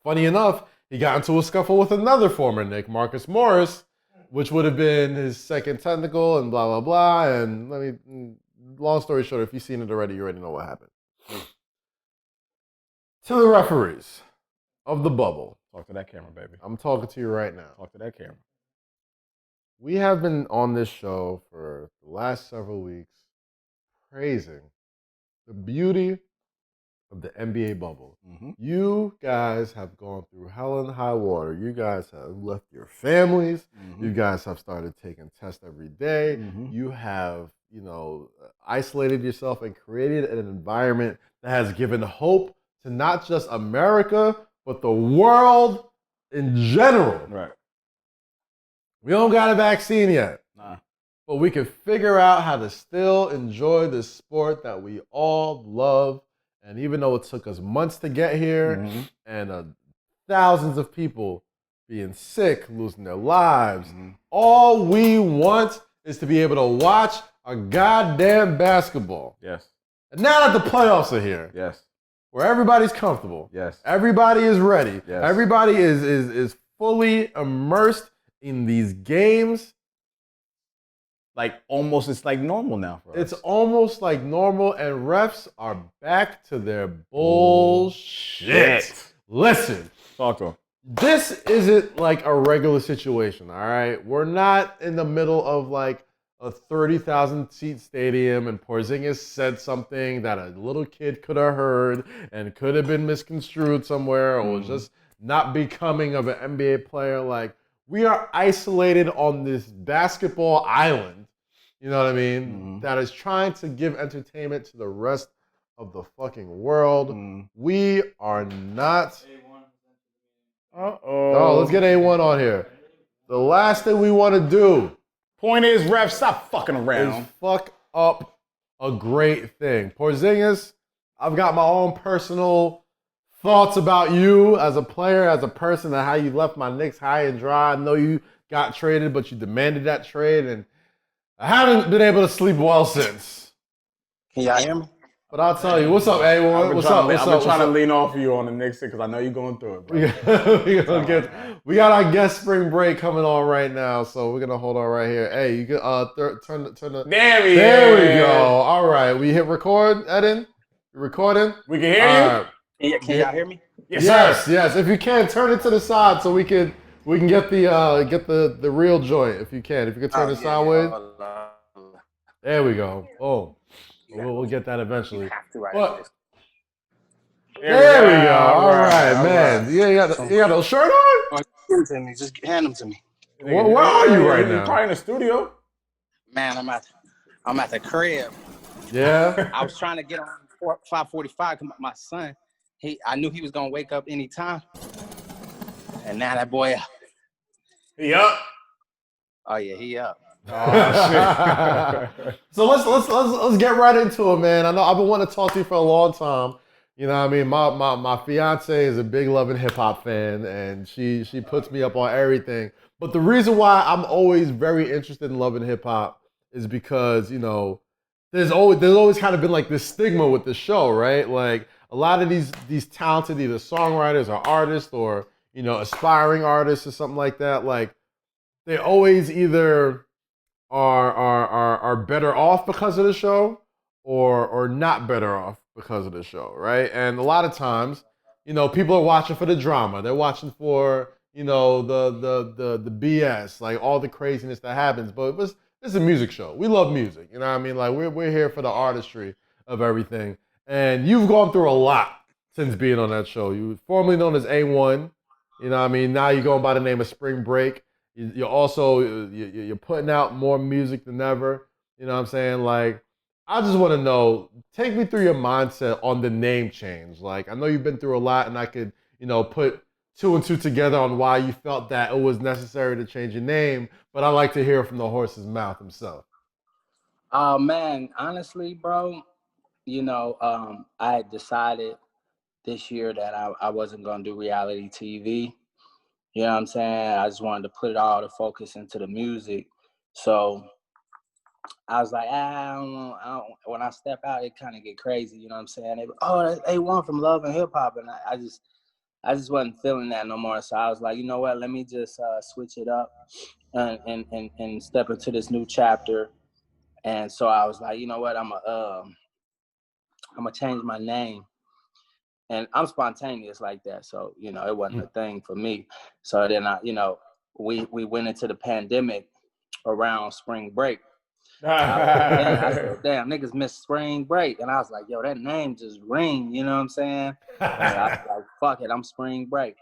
funny enough, he got into a scuffle with another former Knick, Marcus Morris, which would have been his second technical and blah, blah, blah. And long story short, if you've seen it already, you already know what happened. To the referees of the bubble. Talk to that camera, baby. I'm talking to you right now. Talk to that camera. We have been on this show for the last several weeks praising the beauty of the NBA bubble. You guys have gone through hell and high water. You guys have left your families. You guys have started taking tests every day. You have, isolated yourself and created an environment that has given hope to not just America, but the world in general. Right. We don't got a vaccine yet. Nah. But we can figure out how to still enjoy this sport that we all love. And even though it took us months to get here and thousands of people being sick, losing their lives. All we want is to be able to watch a goddamn basketball. Yes. And now that the playoffs are here, Yes. where everybody's comfortable, Yes. everybody is ready, Yes. everybody is fully immersed in these games. Like almost, it's like normal now for us. It's almost like normal, and refs are back to their bullshit. Listen, Talk to him. this isn't like a regular situation, all right? We're not in the middle of like a 30,000 seat stadium and Porzingis said something that a little kid could have heard and could have been misconstrued somewhere or was just not becoming of an NBA player. Like, we are isolated on this basketball island, you know what I mean, that is trying to give entertainment to the rest of the fucking world. We are not. Oh, let's get A1 on here. The last thing we want to do. Point is, ref, stop fucking around. Is fuck up a great thing. Porzingis, I've got my own personal thoughts about you as a player, as a person, and how you left my Knicks high and dry. I know you got traded, but you demanded that trade, and I haven't been able to sleep well since. Can y'all hear me? But I'll tell you, what's up, A1? What's up? I've been trying to lean off of you on the Knicks because I know you're going through it, bro. we got our guest Spring Break coming on right now, so we're gonna hold on right here. Hey, you can turn the. There we go. All right, we hit record. Eden, you recording? We can hear you. Right. Can y'all hear me? Yes. If you can, turn it to the side so we can get the real joint. If you can turn it sideways. There we go. Oh. We'll get that eventually. But, there we go. All right, man. You got a shirt on? Give them to me. Just hand them to me. Where are you right now? Probably in the studio. Man, I'm at the crib. Yeah. I was trying to get on 5:45. My son, I knew he was gonna wake up anytime, and now that boy, he up. Oh yeah, he up. Oh, shit. So let's get right into it, man. I know I've been wanting to talk to you for a long time. You know what I mean? My fiance is a big Love and Hip Hop fan, and she puts me up on everything. But the reason why I'm always very interested in Love and Hip Hop is because, you know, there's always kind of been like this stigma with the show, right? Like a lot of these talented either songwriters or artists or, you know, aspiring artists or something like that, like they always either are better off because of the show or not better off because of the show, right? And a lot of times, you know, people are watching for the drama. They're watching for, you know, the BS, like all the craziness that happens. But it's a music show. We love music, you know what I mean? Like we're here for the artistry of everything. And you've gone through a lot since being on that show. You were formerly known as A1, you know what I mean? Now you're going by the name of Spring Break. You're also, you're putting out more music than ever. You know what I'm saying? Like, I just want to know, take me through your mindset on the name change. Like, I know you've been through a lot, and I could, you know, put 2 and 2 together on why you felt that it was necessary to change your name, but I like to hear from the horse's mouth himself. Oh man, honestly, bro, you know, I had decided this year that I wasn't gonna do reality TV. You know what I'm saying? I just wanted to put all the focus into the music. So I was like, I don't know. When I step out, it kind of get crazy. You know what I'm saying? That's A1 from Love and Hip Hop, and I just wasn't feeling that no more. So I was like, you know what? Let me just switch it up and step into this new chapter. And so I was like, you know what? I'm gonna change my name. And I'm spontaneous like that. So, you know, it wasn't a thing for me. So then we went into the pandemic around spring break. I said, damn, niggas miss spring break. And I was like, yo, that name just ring, you know what I'm saying? And I was like, fuck it, I'm spring break.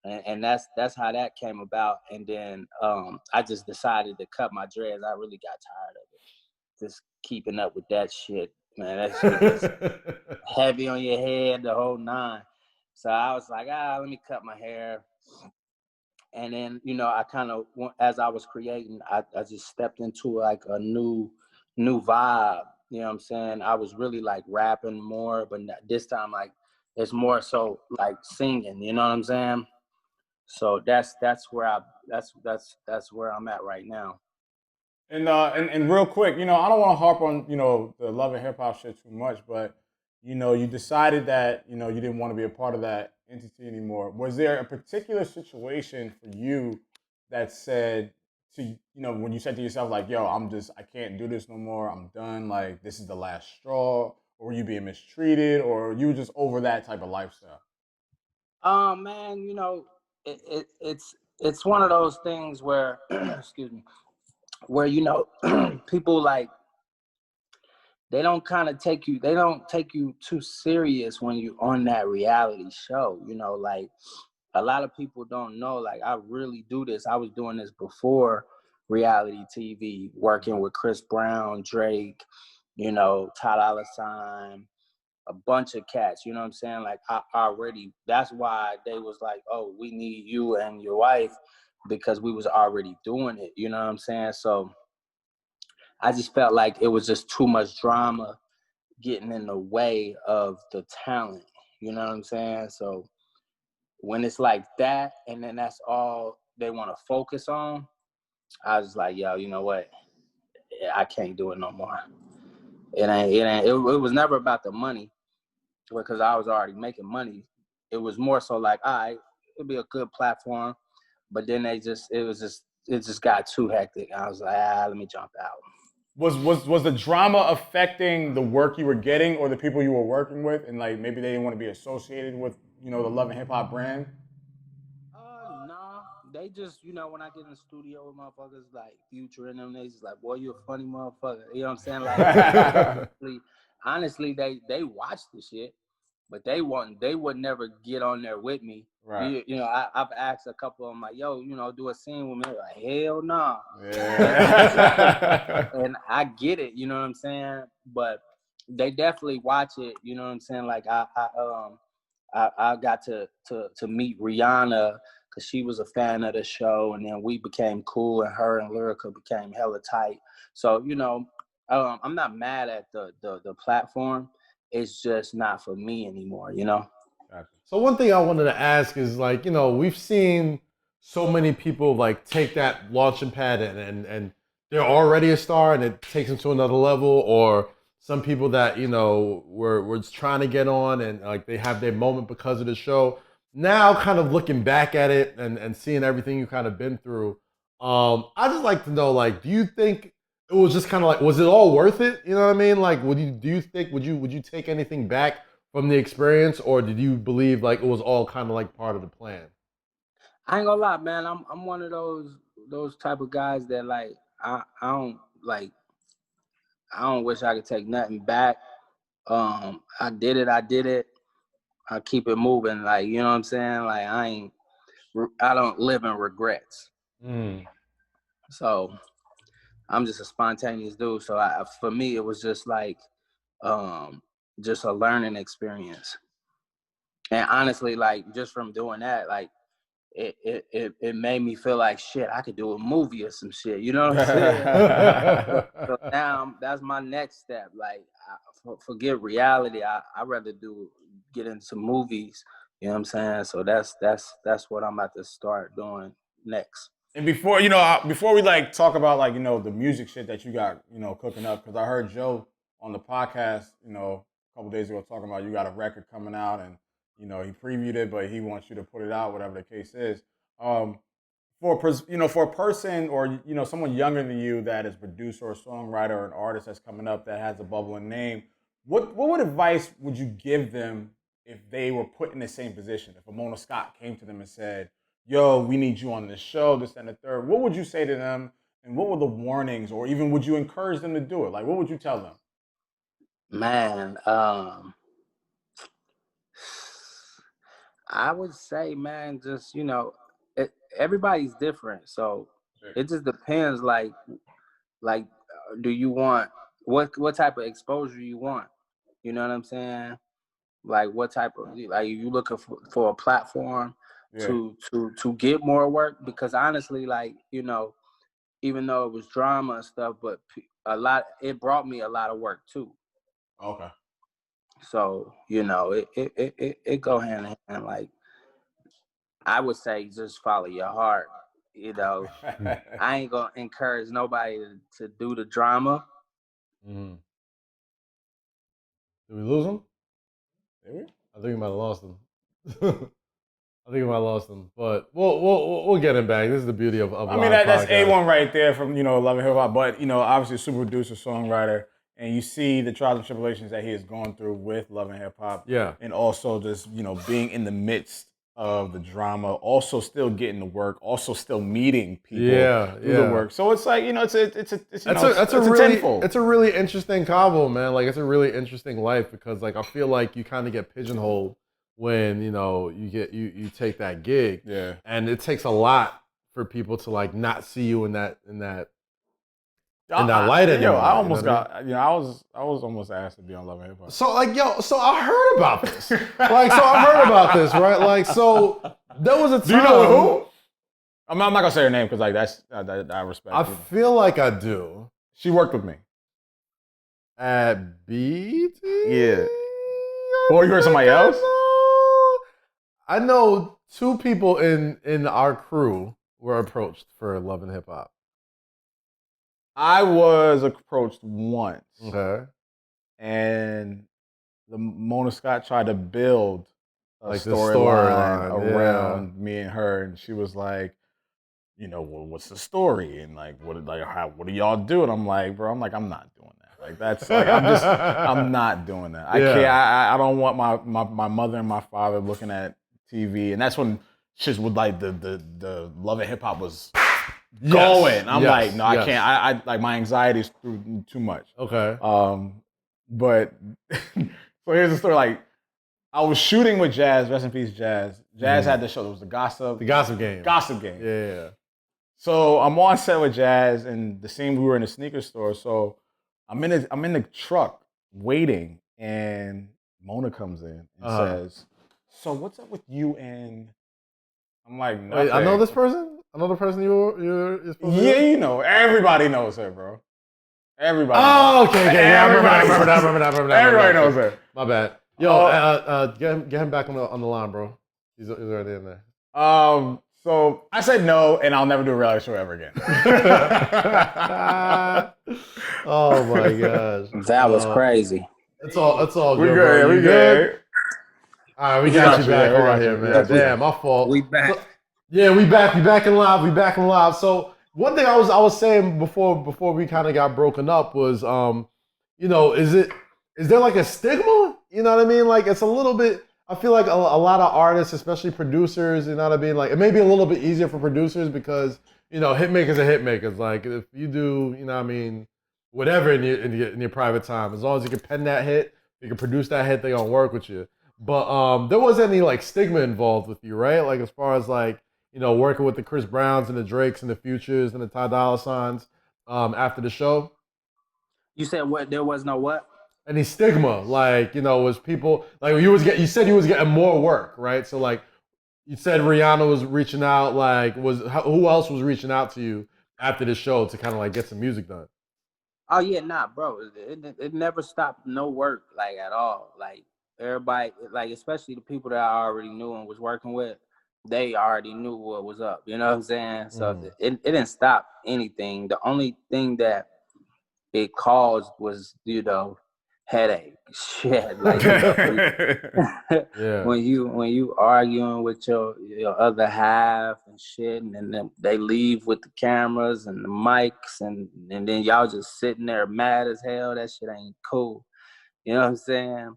And that's how that came about. And then I just decided to cut my dreads. I really got tired of it. Just keeping up with that shit. Man, that shit was heavy on your head, the whole nine. So I was like, let me cut my hair. And then, you know, I kind of, as I was creating, I just stepped into like a new vibe. You know what I'm saying? I was really like rapping more, but this time, like, it's more so like singing, you know what I'm saying? So that's where I'm at right now. And real quick, you know, I don't want to harp on, you know, the love and hip hop shit too much, but you know, you decided that, you know, you didn't want to be a part of that entity anymore. Was there a particular situation for you that said to, you know, when you said to yourself like, yo, I can't do this no more. I'm done. Like, this is the last straw. Or were you being mistreated, or you were just over that type of lifestyle? Man, you know, it's one of those things where, excuse me, where, you know, people like, they don't take you too serious when you're on that reality show. You know, like, a lot of people don't know, like, I really do this. I was doing this before reality TV, working with Chris Brown, Drake, you know, Dolla, a bunch of cats, you know what I'm saying? Like, I already, that's why they was like, oh, we need you and your wife, because we was already doing it, you know what I'm saying? So I just felt like it was just too much drama getting in the way of the talent, you know what I'm saying? So when it's like that, and then that's all they want to focus on, I was like, yo, you know what? I can't do it no more. It was never about the money, because I was already making money. It was more so like, all right, it'd be a good platform. But then it just got too hectic. I was like, let me jump out. Was the drama affecting the work you were getting or the people you were working with, and like maybe they didn't want to be associated with, you know, the Love and Hip Hop brand? Nah. They just, you know, when I get in the studio with motherfuckers like Future and them, they just like, boy, you a funny motherfucker. You know what I'm saying? Like, honestly, they watch the shit, but they would never get on there with me. Right. You know, I've asked a couple of them, like, yo, you know, do a scene with me. They're like, hell nah. Yeah. And I get it, you know what I'm saying? But they definitely watch it, you know what I'm saying? Like, I got to meet Rihanna because she was a fan of the show, and then we became cool, and her and Lyrica became hella tight. So, you know, I'm not mad at the platform. It's just not for me anymore, you know? So one thing I wanted to ask is, like, you know, we've seen so many people like take that launching pad and they're already a star and it takes them to another level, or some people that, you know, were trying to get on and like they have their moment because of the show. Now kind of looking back at it and seeing everything you kind of been through, I just like to know, like, do you think it was just kind of like, was it all worth it? You know what I mean? Like, would you take anything back from the experience, or did you believe like it was all kind of like part of the plan? I ain't gonna lie, man. I'm one of those type of guys that, like, I don't like I don't wish I could take nothing back. I did it. I keep it moving. Like, you know what I'm saying? Like, I don't live in regrets. Mm. So I'm just a spontaneous dude. So for me, it was just like, just a learning experience. And honestly, like, just from doing that, like, it made me feel like, shit, I could do a movie or some shit. You know what I'm saying? So now that's my next step. Like, forget reality. I'd rather get into movies. You know what I'm saying? So that's what I'm about to start doing next. And before we like talk about like, you know, the music shit that you got, you know, cooking up, because I heard Joe on the podcast, you know, a couple days ago talking about you got a record coming out, and you know he previewed it, but he wants you to put it out, whatever the case is. For a person, or you know, someone younger than you that is a producer or a songwriter or an artist that's coming up that has a bubbling name, what advice would you give them if they were put in the same position? If a Mona Scott came to them and said, yo, we need you on this show, this and the third, what would you say to them? And what were the warnings, or even would you encourage them to do it? Like, what would you tell them? Man, I would say, man, just, you know, everybody's different. So it just depends, do you want, what type of exposure you want? You know what I'm saying? Like, what type of, like, you looking for a platform to get more work? Because honestly, like, you know, even though it was drama and stuff, but it brought me a lot of work too. Okay. So, you know, it go hand in hand. Like, I would say just follow your heart. You know, I ain't gonna encourage nobody to do the drama. Mm. Did we lose him? Did we? I think we might have lost him. I think we might have lost him, but we'll get him back. This is the beauty of I mean, that's A1 right there from Love and Hip Hop, but obviously a super producer, songwriter, and you see the trials and tribulations that he has gone through with Love and Hip Hop, yeah, and also just being in the midst of the drama, also still getting the work, also still meeting people through the work. So it's like it's a really interesting combo, man. Like it's a really interesting life because like I feel like you kind of get pigeonholed when you take that gig, and it takes a lot for people to like not see you in that light anymore. I almost got I was almost asked to be on Love and Hip Hop. So so I heard about this. Right? Like so there was a time. Do you know who? I'm not gonna say her name because like that's I respect. I feel like I do. She worked with me at BT. Yeah. Or you heard somebody else? I know 2 people in our crew were approached for Love and Hip Hop. I was approached once. Okay. And the Mona Scott tried to build a like storyline around me and her, and she was like, well, what's the story? And like, what do y'all do? And I'm like, bro, I'm not doing that. Like that's like I'm not doing that. I can't. I don't want my mother and my father looking at TV, and that's when shit with like the Love and Hip Hop was going. I'm like, no, I can't. I like my anxiety's through too much. Okay. But so here's the story. Like, I was shooting with Jazz. Rest in peace, Jazz. Jazz had the show. It was the Gossip Game. Gossip Game. Yeah. So I'm on set with Jazz, and the scene we were in a sneaker store. So I'm in the truck waiting, and Mona comes in and says, "So what's up with you and?" I'm like, nothing. Wait, I know this person. I know the person you're supposed to Yeah, everybody knows her, bro. Everybody. Oh, okay. Yeah, I remember that. Everybody knows her. My bad. Yo, get him back on the line, bro. He's already in there. So I said no, and I'll never do a reality show ever again. Oh my gosh, that was crazy. It's all good. We good. Bro. We good. All right, we got you back on here, man. Damn, my fault. We back. So, yeah, we back. We back in live. So one thing I was saying before we kind of got broken up was, is there like a stigma? You know what I mean? Like it's a little bit. I feel like a lot of artists, especially producers, you know what I mean? Like it may be a little bit easier for producers because hitmakers are hitmakers. Like if you do, you know what I mean, whatever in your private time, as long as you can pen that hit, you can produce that hit, they gonna work with you. But there wasn't any like stigma involved with you, right? Like as far as like working with the Chris Browns and the Drakes and the Futures and the Ty Dolla Signs after the show. You said what? There was no what? Any stigma, like was people like you said you was getting more work, right? So like you said Rihanna was reaching out, like who else was reaching out to you after the show to kind of like get some music done? Oh yeah, nah, bro. It never stopped no work like at all. Like everybody, like especially the people that I already knew and was working with, they already knew what was up. You know what I'm saying? So it didn't stop anything. The only thing that it caused was headache shit. Like when you arguing with your other half and shit, and then they leave with the cameras and the mics, and then y'all just sitting there mad as hell. That shit ain't cool. You know what I'm saying?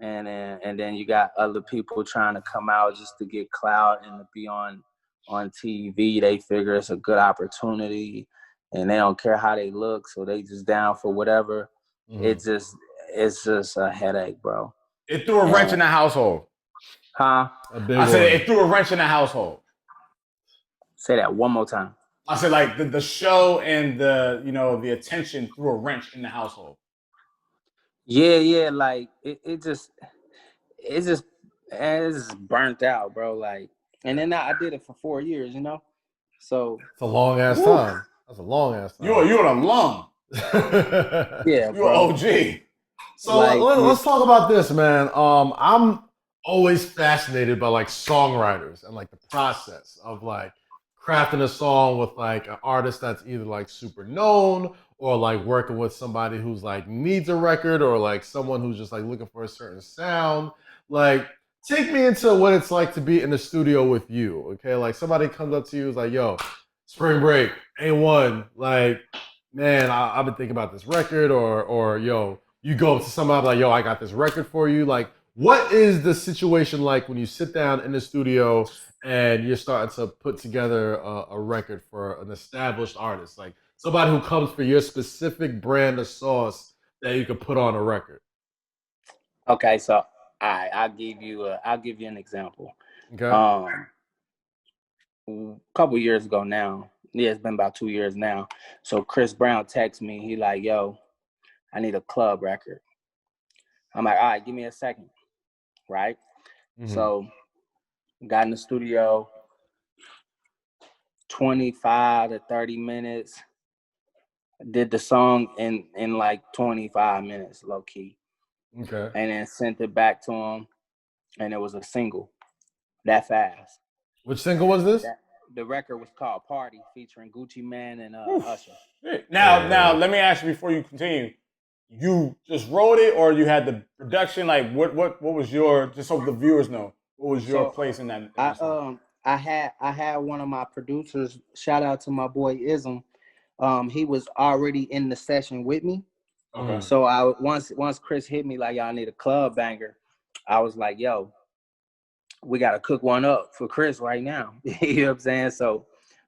And then you got other people trying to come out just to get clout and to be on TV. They figure it's a good opportunity, and they don't care how they look, so they just down for whatever. Mm-hmm. It's just a headache, bro. It threw a wrench in the household. Huh? I said it threw a wrench in the household. Say that one more time. I said like the show and the attention threw a wrench in the household. Yeah, like it's just burnt out, bro. Like, and then I did it for 4 years, So it's a long ass time. That's a long ass time. You're an alum. Yeah, you're an OG. So let's talk about this, man. always fascinated by like songwriters and like the process of like crafting a song with like an artist that's either like super known or like working with somebody who's like needs a record or like someone who's just like looking for a certain sound. Like, take me into what it's like to be in the studio with you. Okay, like somebody comes up to you is like, "Yo, Spring Break, A1, like, man, I've been thinking about this record," or yo, you go up to somebody like, "Yo, I got this record for you." Like, what is the situation like when you sit down in the studio and you're starting to put together a record for an established artist, like somebody who comes for your specific brand of sauce that you could put on a record? Okay, so I'll give you an example. Okay. A couple years ago now, yeah, it's been about 2 years now. So Chris Brown texts me. He like, "Yo, I need a club record." I'm like, "All right, give me a second." Right. So got in the studio, 25 to 30 minutes. Did the song in like 25 minutes, low key. Okay. And then sent it back to him, and it was a single that fast. Which single was this? The record was called "Party," featuring Gucci Mane and Usher. Now, let me ask you before you continue. You just wrote it, or you had the production? Like, what was your? Just so the viewers know, what was your place in that? I had one of my producers. Shout out to my boy Ism. He was already in the session with me. Okay. So I once Chris hit me like, "Y'all need a club banger," I was like, "Yo, we gotta cook one up for Chris right now." You know what I'm saying?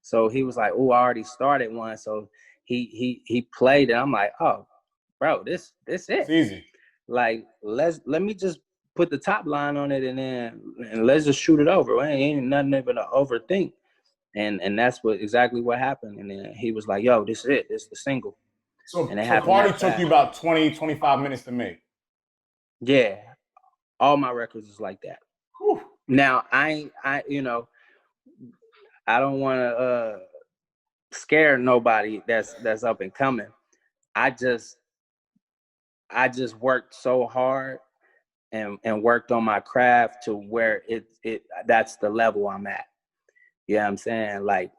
So he was like, "Oh, I already started one." So he played it. I'm like, "Oh, bro, this it. It's easy. Like, let me just put the top line on it and let's just shoot it over. Ain't nothing even to overthink." And that's exactly what happened. And then he was like, "Yo, this is it. This is the single." So And it happened Party that took fast. you about 20, 25 minutes to make. Yeah, all my records is like that. Whew. Now I don't want to scare nobody that's up and coming. I just worked so hard and worked on my craft to where it that's the level I'm at. You know what I'm saying? Like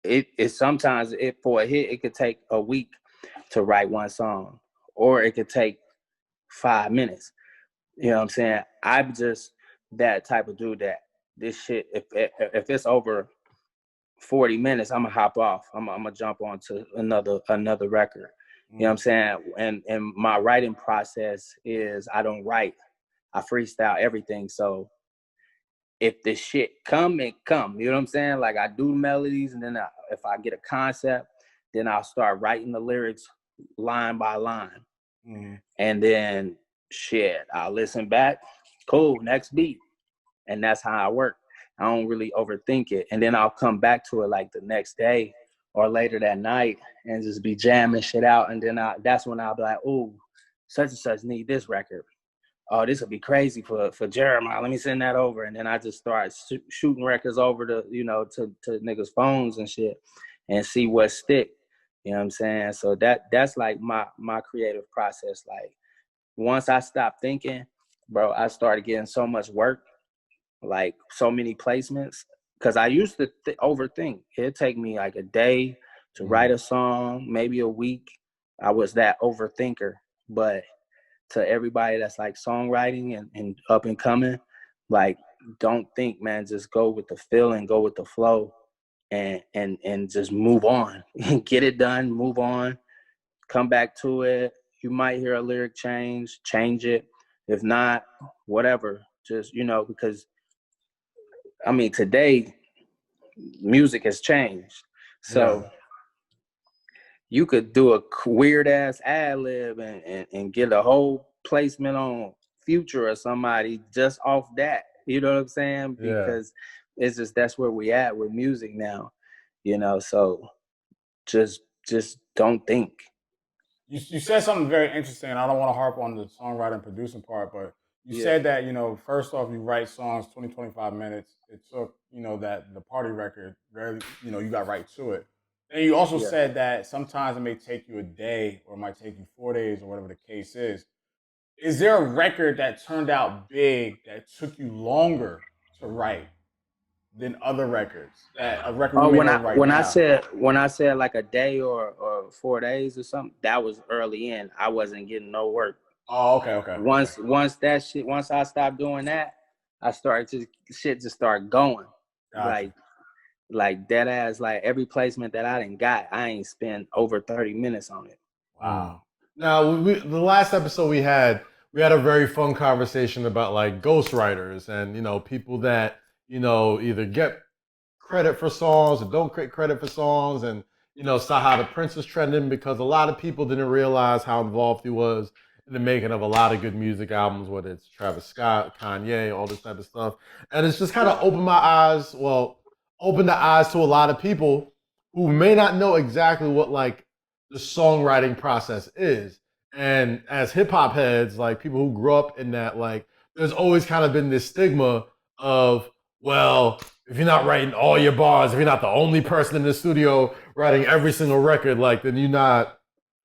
it sometimes for a hit, it could take a week to write one song, or it could take 5 minutes. You know what I'm saying? I'm just that type of dude that this shit, if it's over 40 minutes, I'm gonna hop off. I'm gonna jump on to another record. You know what I'm saying? And my writing process is I don't write. I freestyle everything. So if the shit come, it come. You know what I'm saying? Like I do melodies, and then if I get a concept, then I'll start writing the lyrics line by line. And then shit, I'll listen back. Cool, next beat. And that's how I work. I don't really overthink it. And then I'll come back to it like the next day or later that night and just be jamming shit out. And then that's when I'll be like, "Oh, such and such need this record. Oh, this would be crazy for Jeremiah. Let me send that over." And then I just start shooting records over to niggas' phones and shit and see what stick. You know what I'm saying? So that's like my creative process. Like once I stopped thinking, bro, I started getting so much work, like so many placements. Cause I used to overthink. It'd take me like a day to write a song, maybe a week. I was that overthinker. But to everybody that's like songwriting and up and coming, like don't think, man, just go with the feel and go with the flow and just move on. Get it done, move on, come back to it. You might hear a lyric change it. If not, whatever. Just, because I mean, today music has changed. So you could do a weird ass ad lib and get a whole placement on Future or somebody just off that. You know what I'm saying? Because it's just that's where we at with music now. So just don't think. You said something very interesting. I don't want to harp on the songwriting and producing part, but you said that, first off, you write songs 20, 25 minutes. It took, that the Party record, very, you got right to it. And you also said that sometimes it may take you a day or it might take you 4 days or whatever the case is. Is there a record that turned out big that took you longer to write than other records? That a record you may know right when now. I said like a day or 4 days or something, that was early in. I wasn't getting no work. Oh, okay. Once I stopped doing that, I started to start going. Gotcha. Like dead ass, like every placement that I didn't got, I ain't spent over 30 minutes on it. Wow. Now, the last episode we had a very fun conversation about like ghostwriters and, you know, people that, you know, either get credit for songs or don't get credit for songs, and, you know, saw how the Prince was trending because a lot of people didn't realize how involved he was in the making of a lot of good music albums, whether it's Travis Scott, Kanye, all this type of stuff. And it's just kind of opened the eyes to a lot of people who may not know exactly what like the songwriting process is. And as hip hop heads, like people who grew up in that, like there's always kind of been this stigma of, well, if you're not writing all your bars, if you're not the only person in the studio writing every single record, like then you're not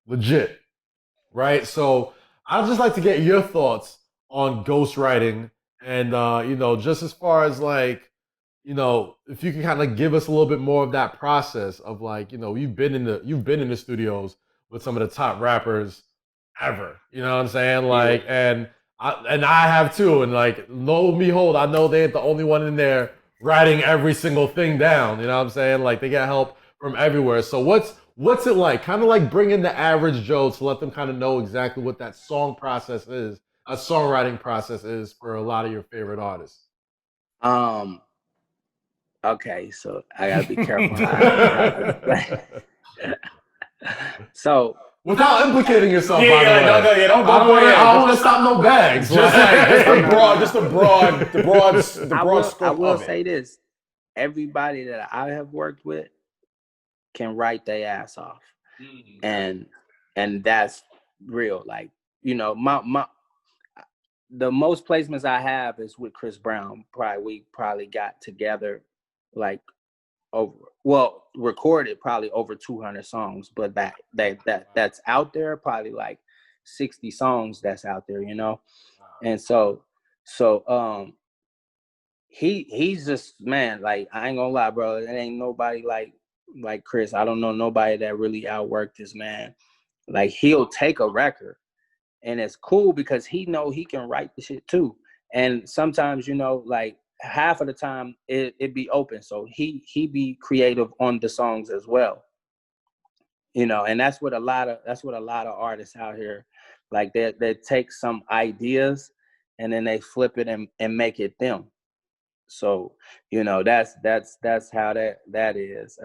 legit, right? So I'd just like to get your thoughts on ghostwriting and, you know, just as far as like, you know, if you can kind of give us a little bit more of that process of like, you know, you've been in the studios with some of the top rappers ever. You know what I'm saying? Like, and I have too. And like, lo and behold, I know they ain't the only one in there writing every single thing down. You know what I'm saying? Like, they get help from everywhere. So what's it like? Kind of like bringing the average Joe to let them kind of know exactly what that songwriting process is for a lot of your favorite artists. Okay, so I gotta be careful. So without implicating yourself, by the way. Don't I don't want to stop no bags. Just the broad scope. I will say this: everybody that I have worked with can write their ass off, and that's real. Like, you know, the most placements I have is with Chris Brown. We probably got together like recorded probably over 200 songs, but that's out there probably like 60 songs that's out there, you know. And so he's just, man, like I ain't gonna lie, bro, it ain't nobody like Chris. I don't know nobody that really outworked this man. Like, he'll take a record and it's cool because he know he can write the shit too. And sometimes, you know, like half of the time it be open. So he be creative on the songs as well. You know, and that's what a lot of artists out here, like they take some ideas and then they flip it and make it them. So, you know, that's how that is.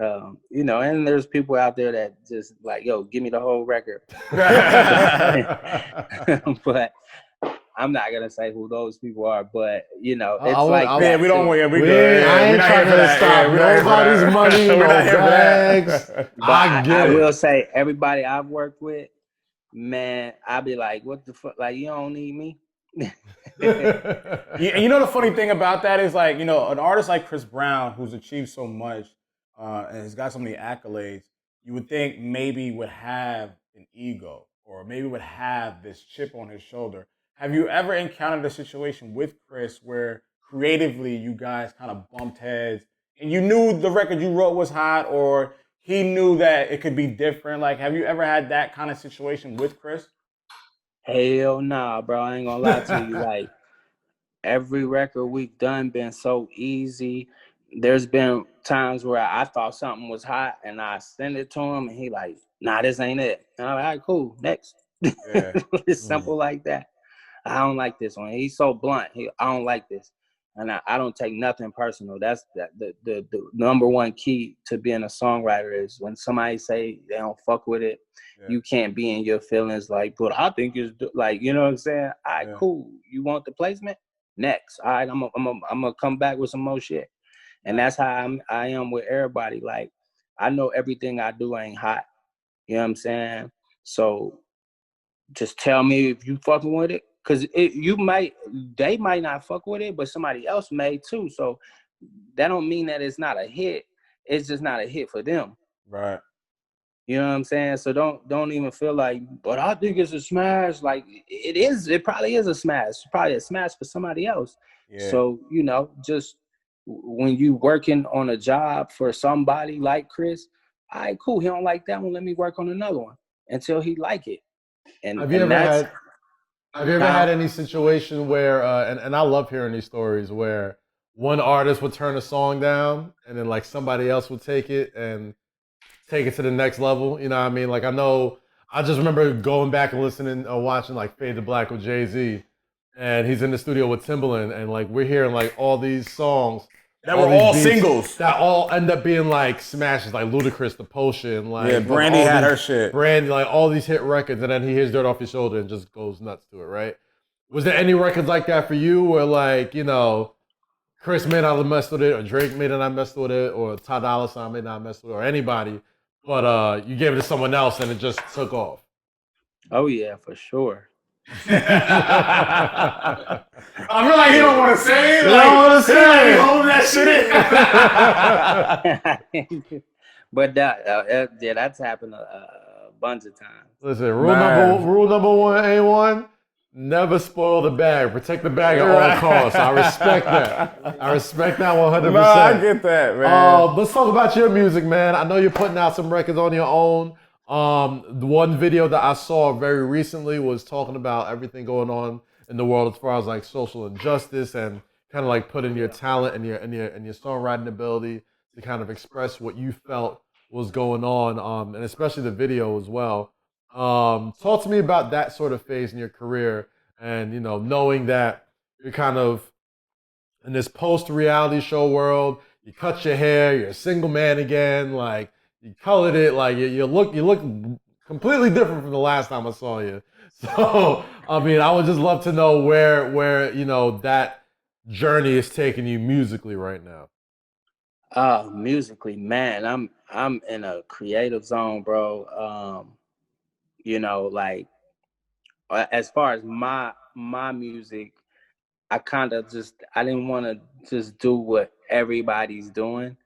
You know, and there's people out there that just like, yo, give me the whole record. But I'm not gonna say who those people are, but you know, it's we don't want. We good. I ain't trying to stop nobody's money, no bags. I will say, everybody I've worked with, man, I'd be like, what the fuck? Like, you don't need me. You know, the funny thing about that is, like, you know, an artist like Chris Brown, who's achieved so much and has got so many accolades, you would think maybe would have an ego or maybe would have this chip on his shoulder. Have you ever encountered a situation with Chris where creatively you guys kind of bumped heads and you knew the record you wrote was hot, or he knew that it could be different? Like, have you ever had that kind of situation with Chris? Hell nah, bro. I ain't gonna lie to you. Like, every record we've done been so easy. There's been times where I thought something was hot and I send it to him and he like, nah, this ain't it. And I'm like, all right, cool, next. Yeah. It's simple like that. I don't like this one. He's so blunt. I don't like this. And I don't take nothing personal. That's the number one key to being a songwriter is when somebody say they don't fuck with it, you can't be in your feelings like, but I think it's like, you know what I'm saying? All right, cool. You want the placement? Next. All right, I'm gonna come back with some more shit. And that's how I am with everybody. Like, I know everything I do ain't hot. You know what I'm saying? So just tell me if you fucking with it. Cause they might not fuck with it, but somebody else may too. So that don't mean that it's not a hit. It's just not a hit for them. Right. You know what I'm saying? So don't even feel like, but I think it's a smash. Like it is. It probably is a smash. It's probably a smash for somebody else. Yeah. So just when you working on a job for somebody like Chris, all right, cool. He don't like that one. Let me work on another one until he like it. And Have you ever had any situation where, and I love hearing these stories where one artist would turn a song down and then like somebody else would take it and take it to the next level? You know what I mean? Like I just remember going back and listening or watching like Fade to Black with Jay-Z, and he's in the studio with Timbaland, and like we're hearing like all these songs that were all singles that all end up being like smashes, like Ludacris, The Potion, like yeah, Brandy had her shit. Brandy, like all these hit records, and then he hears Dirt Off Your Shoulder and just goes nuts to it, right? Was there any records like that for you where like, Chris may not have messed with it, or Drake may not have messed with it, or Ty Dolla $ign may not have messed with it, or anybody, but you gave it to someone else and it just took off? Oh yeah, for sure. I feel like he don't want to say it. You don't want to say it. Hold that shit in. But that's happened a bunch of times. Listen, rule number one, A1, never spoil the bag. Protect the bag at all costs. I respect that. I respect that 100%. Nah, I get that, man. Let's talk about your music, man. I know you're putting out some records on your own. The one video that I saw very recently was talking about everything going on in the world as far as like social injustice and kind of like putting your talent and your songwriting ability to kind of express what you felt was going on, and especially the video as well. Talk to me about that sort of phase in your career, and knowing that you're kind of in this post-reality show world. You cut your hair, you're a single man again, like you colored it, like you look completely different from the last time I saw you. So I mean, I would just love to know where that journey is taking you musically right now. Musically, man, I'm in a creative zone, bro. Like as far as my music, I didn't want to just do what everybody's doing.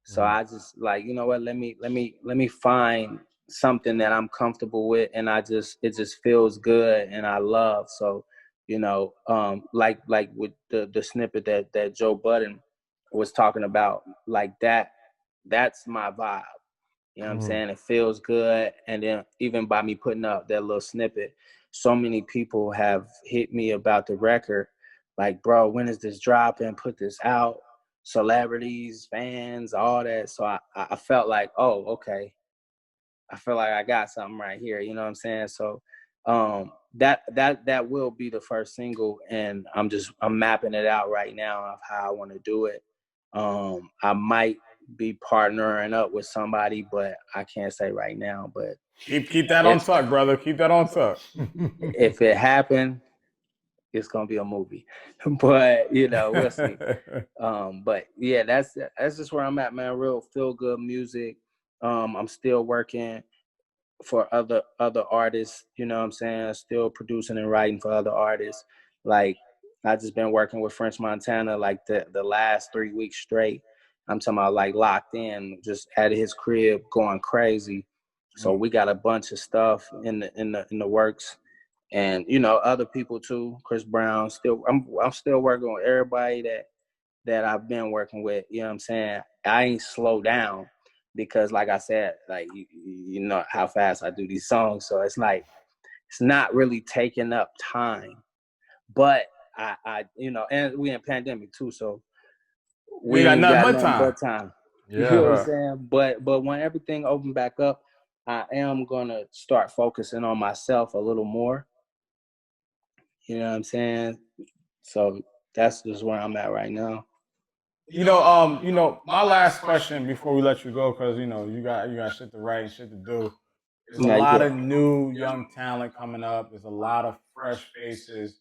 So I just like, you know what, let me find something that I'm comfortable with, and it just feels good and I love. So, like with the snippet that Joe Budden was talking about, like that's my vibe. You know what I'm saying? It feels good. And then even by me putting up that little snippet, so many people have hit me about the record. Like, bro, when is this dropping? Put this out. Celebrities, fans, all that. So I felt like, oh, okay. I feel like I got something right here. You know what I'm saying? So that will be the first single, and I'm mapping it out right now of how I want to do it. I might be partnering up with somebody, but I can't say right now. But keep that on tuck, brother. Keep that on tuck. If it happened, it's gonna be a movie. But we'll see. But yeah, that's just where I'm at, man. Real feel good music. I'm still working for other artists, you know what I'm saying? Still producing and writing for other artists. Like I just been working with French Montana like the last 3 weeks straight. I'm talking about like locked in, just at his crib, going crazy. So we got a bunch of stuff in the works, and other people too. Chris Brown, I'm still working with everybody that I've been working with. You know what I'm saying? I ain't slow down because, like I said, like you know how fast I do these songs, so it's like it's not really taking up time. But I and we in pandemic too, so we got ain't nothing got but time. time. Yeah, You know what I'm saying? But when everything open back up, I am gonna start focusing on myself a little more. You know what I'm saying? So that's just where I'm at right now. My last question before we let you go, because you got shit to write and shit to do. There's a Yeah, lot of new young talent coming up. There's a lot of fresh faces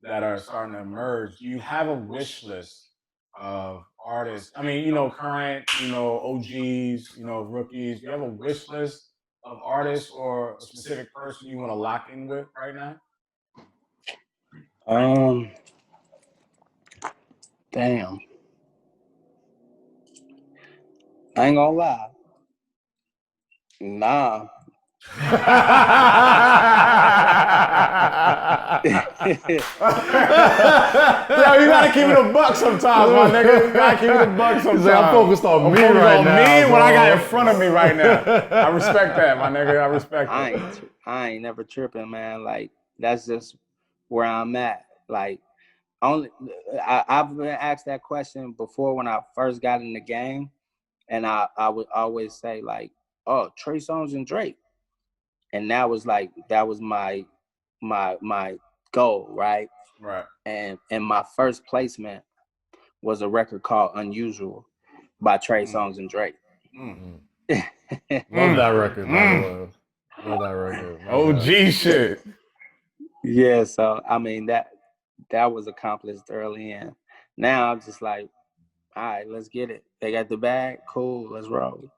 that are starting to emerge. Do you have a wish list of artists? I mean, current, OGs, rookies. Do you have a wish list of artists or a specific person you want to lock in with right now? Damn. I ain't gonna lie. Nah. Yo, you gotta keep it a buck sometimes, my nigga. You gotta keep it a buck sometimes. I'm focused on me right now. Me bro. what I got in front of me right now. I respect that, my nigga. I respect that. I ain't never tripping, man. Like, that's just where I'm at. Like, I've been asked that question before when I first got in the game, and I would always say like, "Oh, Trey Songz and Drake," and that was my goal, right? Right. And my first placement was a record called "Unusual" by Trey Songz and Drake. Love that record, by the way. Love that record. OG shit. Yeah, so I mean that was accomplished early in. Now I'm just like, all right, let's get it. They got the bag, cool, let's roll.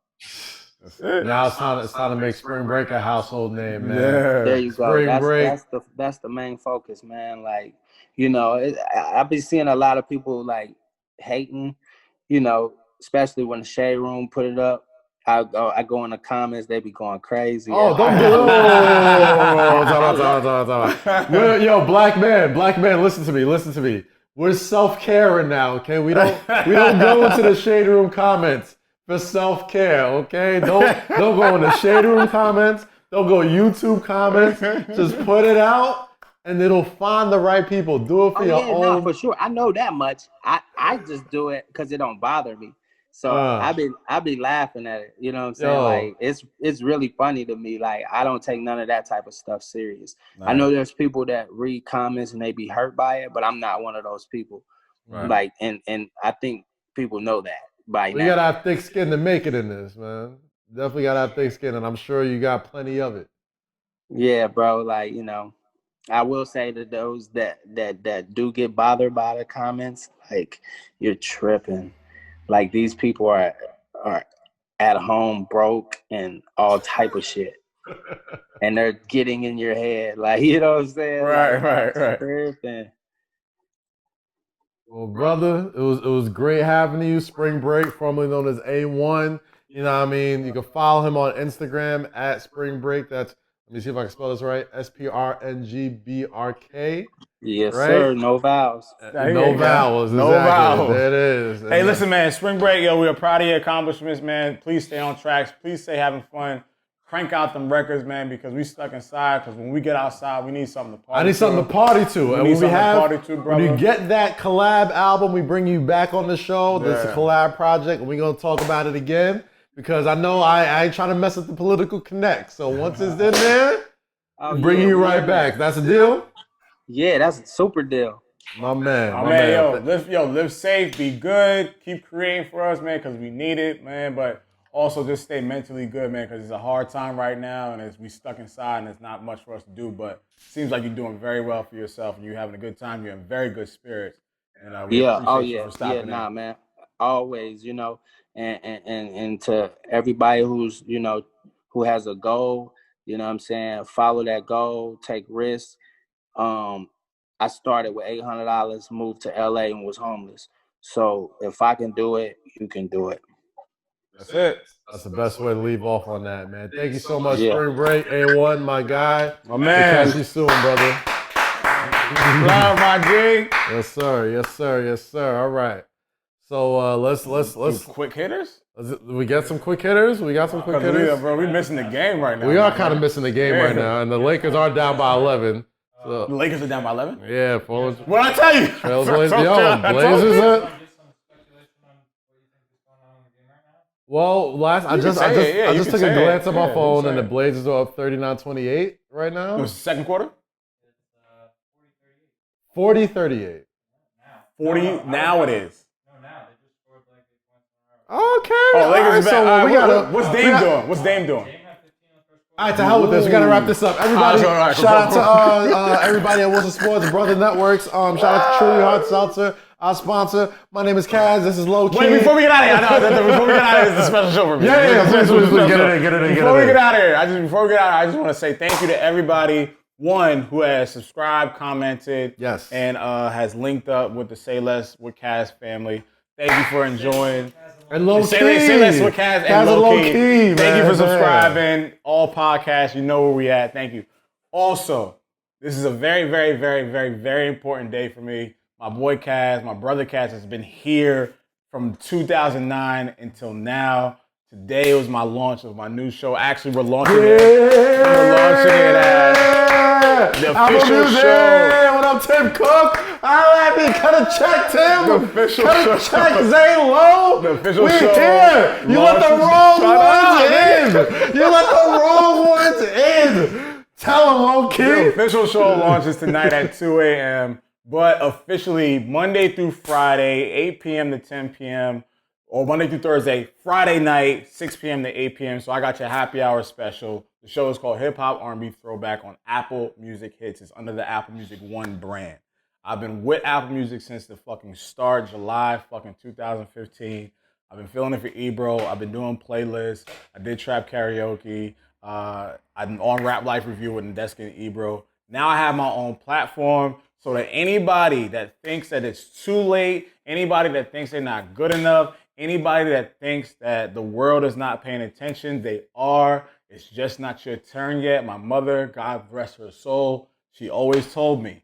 Now it's time to make SprngBRK a household name, man. Yeah. There you go. SprngBRK. That's the main focus, man. Like, you know, I've been seeing a lot of people like hating, you know, especially when the Shade Room put it up. I go in the comments, they be going crazy. Oh, don't do it. Yo, black man, listen to me. We're self-caring now, okay? We don't go into the Shade Room comments for self-care, okay? Don't go in the Shade Room comments. Don't go YouTube comments. Just put it out, and it'll find the right people. Do it for your own. No, for sure. I know that much. I just do it because it don't bother me. So I be laughing at it. You know what I'm saying? Like it's really funny to me. Like I don't take none of that type of stuff serious. Nice. I know there's people that read comments and they be hurt by it, but I'm not one of those people. Right. Like and I think people know that by now. You gotta have thick skin to make it in this, man. Definitely gotta have thick skin, and I'm sure you got plenty of it. Yeah, bro. Like, you know, I will say to those that do get bothered by the comments, like you're tripping. Like these people are at home broke and all type of shit. And they're getting in your head. Like, you know what I'm saying? Right. Tripping. Well, brother, it was great having you. SprngBRK, formerly known as A1. You know what I mean? You can follow him on Instagram at SprngBRK. That's, let me see if I can spell this right. SprngBRK. Yes, right? sir. No vowels. No vowels. No exactly. vowels. There it is. Hey, listen, man. SprngBRK, yo, we are proud of your accomplishments, man. Please stay on tracks. Please stay having fun. Crank out them records, man, because we stuck inside. Because when we get outside, we need something to party to. I need something to party to. And when you get that collab album, we bring you back on the show. That's a collab project, and we're going to talk about it again. Because I know I ain't trying to mess with the political connect. So once it's in there, bring you right back. That's a deal? Yeah, that's a super deal. My man. Live safe, be good, keep creating for us, man, because we need it, man. But also just stay mentally good, man, because it's a hard time right now, and we stuck inside, and there's not much for us to do. But it seems like you're doing very well for yourself, and you're having a good time. You're in very good spirits, and we appreciate you for stopping. Nah, man, always, you know, and to everybody who's, you know, who has a goal, you know what I'm saying, follow that goal, take risks. I started with $800, moved to LA and was homeless. So if I can do it, you can do it. That's it. That's the best way to leave off on that, man. Thank you so much, SprngBRK, A1, my guy. My man. Catch you soon, brother. Love, my G. Yes, sir. All right. So let's quick hitters. We got some quick hitters. Bro, we missing the game right now. We are kind of missing the game right now, and the Lakers are down by 11. So. The Lakers are down by 11? Yeah. What'd I tell you? Blazers up. Well, I just took a glance at my phone, and the Blazers are up 39-28 right now. It was the second quarter? 40-38. 40, now it is. Okay. Oh, Lakers so what's Dame doing? What's Dame doing? All right, to hell with this. We got to wrap this up. Everybody, shout out to everybody at Wilson Sports, Brother Networks. Shout out to Truly Hard Seltzer, our sponsor. My name is Kaz. This is Lowkey. Wait, before we get out of here, before we get out of here, it's a special show for me. Please, get it in. Before we get out of here, I just want to say thank you to everybody, one, who has subscribed, commented, and has linked up with the Say Less with Kaz family. Thank you for enjoying. And Lowkey. Say less with Kaz and Lowkey. Thank you for subscribing. All podcasts, you know where we at. Thank you. Also, this is a very, very, very, very, very important day for me. My boy Kaz, my brother Kaz has been here from 2009 until now. Today was my launch of my new show. Actually, we're launching it. We're launching it at the official show. What up, Tim Cook? All right, cut a check, Tim. The official cut a show. check, Zay Low. The official we show. Here. You let the wrong ones in. You let the wrong ones in. Tell them, Lowkey. The official show launches tonight at 2 a.m. But officially, Monday through Friday, 8 p.m. to 10 p.m., or Monday through Thursday, Friday night, 6 p.m. to 8 p.m. So I got your happy hour special. The show is called Hip Hop R&B Throwback on Apple Music Hits. It's under the Apple Music One brand. I've been with Apple Music since the fucking start, July fucking 2015. I've been feeling it for Ebro. I've been doing playlists. I did trap karaoke. I'm on Rap Life Review with Ndeska and Ebro. Now I have my own platform so that anybody that thinks that it's too late, anybody that thinks they're not good enough, anybody that thinks that the world is not paying attention, they are. It's just not your turn yet. My mother, God rest her soul, she always told me,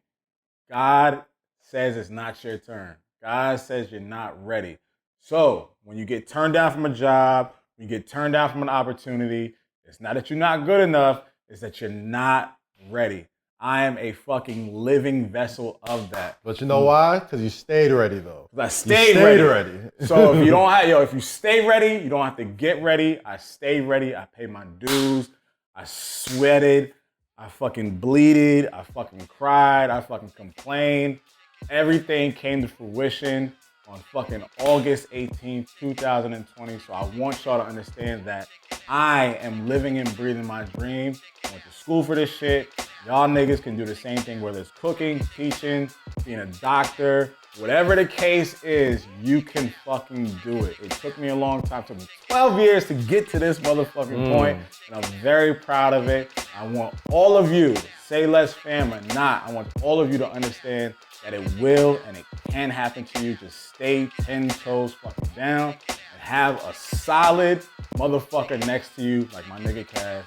God says it's not your turn. God says you're not ready. So when you get turned down from a job, when you get turned down from an opportunity, it's not that you're not good enough, it's that you're not ready. I am a fucking living vessel of that. But you know why? Because you stayed ready, though. I stayed ready. So if you don't have, if you stay ready, you don't have to get ready. I stayed ready. I paid my dues. I sweated. I fucking bleeded. I fucking cried. I fucking complained. Everything came to fruition on fucking August 18th, 2020. So I want y'all to understand that I am living and breathing my dream. I went to school for this shit. Y'all niggas can do the same thing, whether it's cooking, teaching, being a doctor, whatever the case is, you can fucking do it. It took me a long time. It took me 12 years to get to this motherfucking point, and I'm very proud of it. I want all of you, say less fam or not, I want all of you to understand that it will and it can happen to you. Just stay 10 toes fucking down and have a solid motherfucker next to you like my nigga Kaz.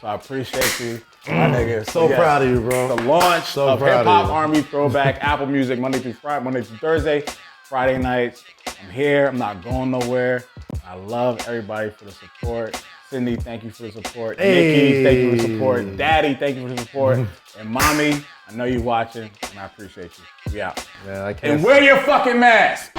So I appreciate you, my nigga. So proud of you, bro. The launch of Hip Hop R&B Throwback, Apple Music, Monday through Thursday, Friday nights. I'm here. I'm not going nowhere. I love everybody for the support. Cindy, thank you for the support. Nikki, thank you for the support. Daddy, thank you for the support. And Mommy, I know you're watching, and I appreciate you. We out. Yeah, I can't. And wear your fucking mask.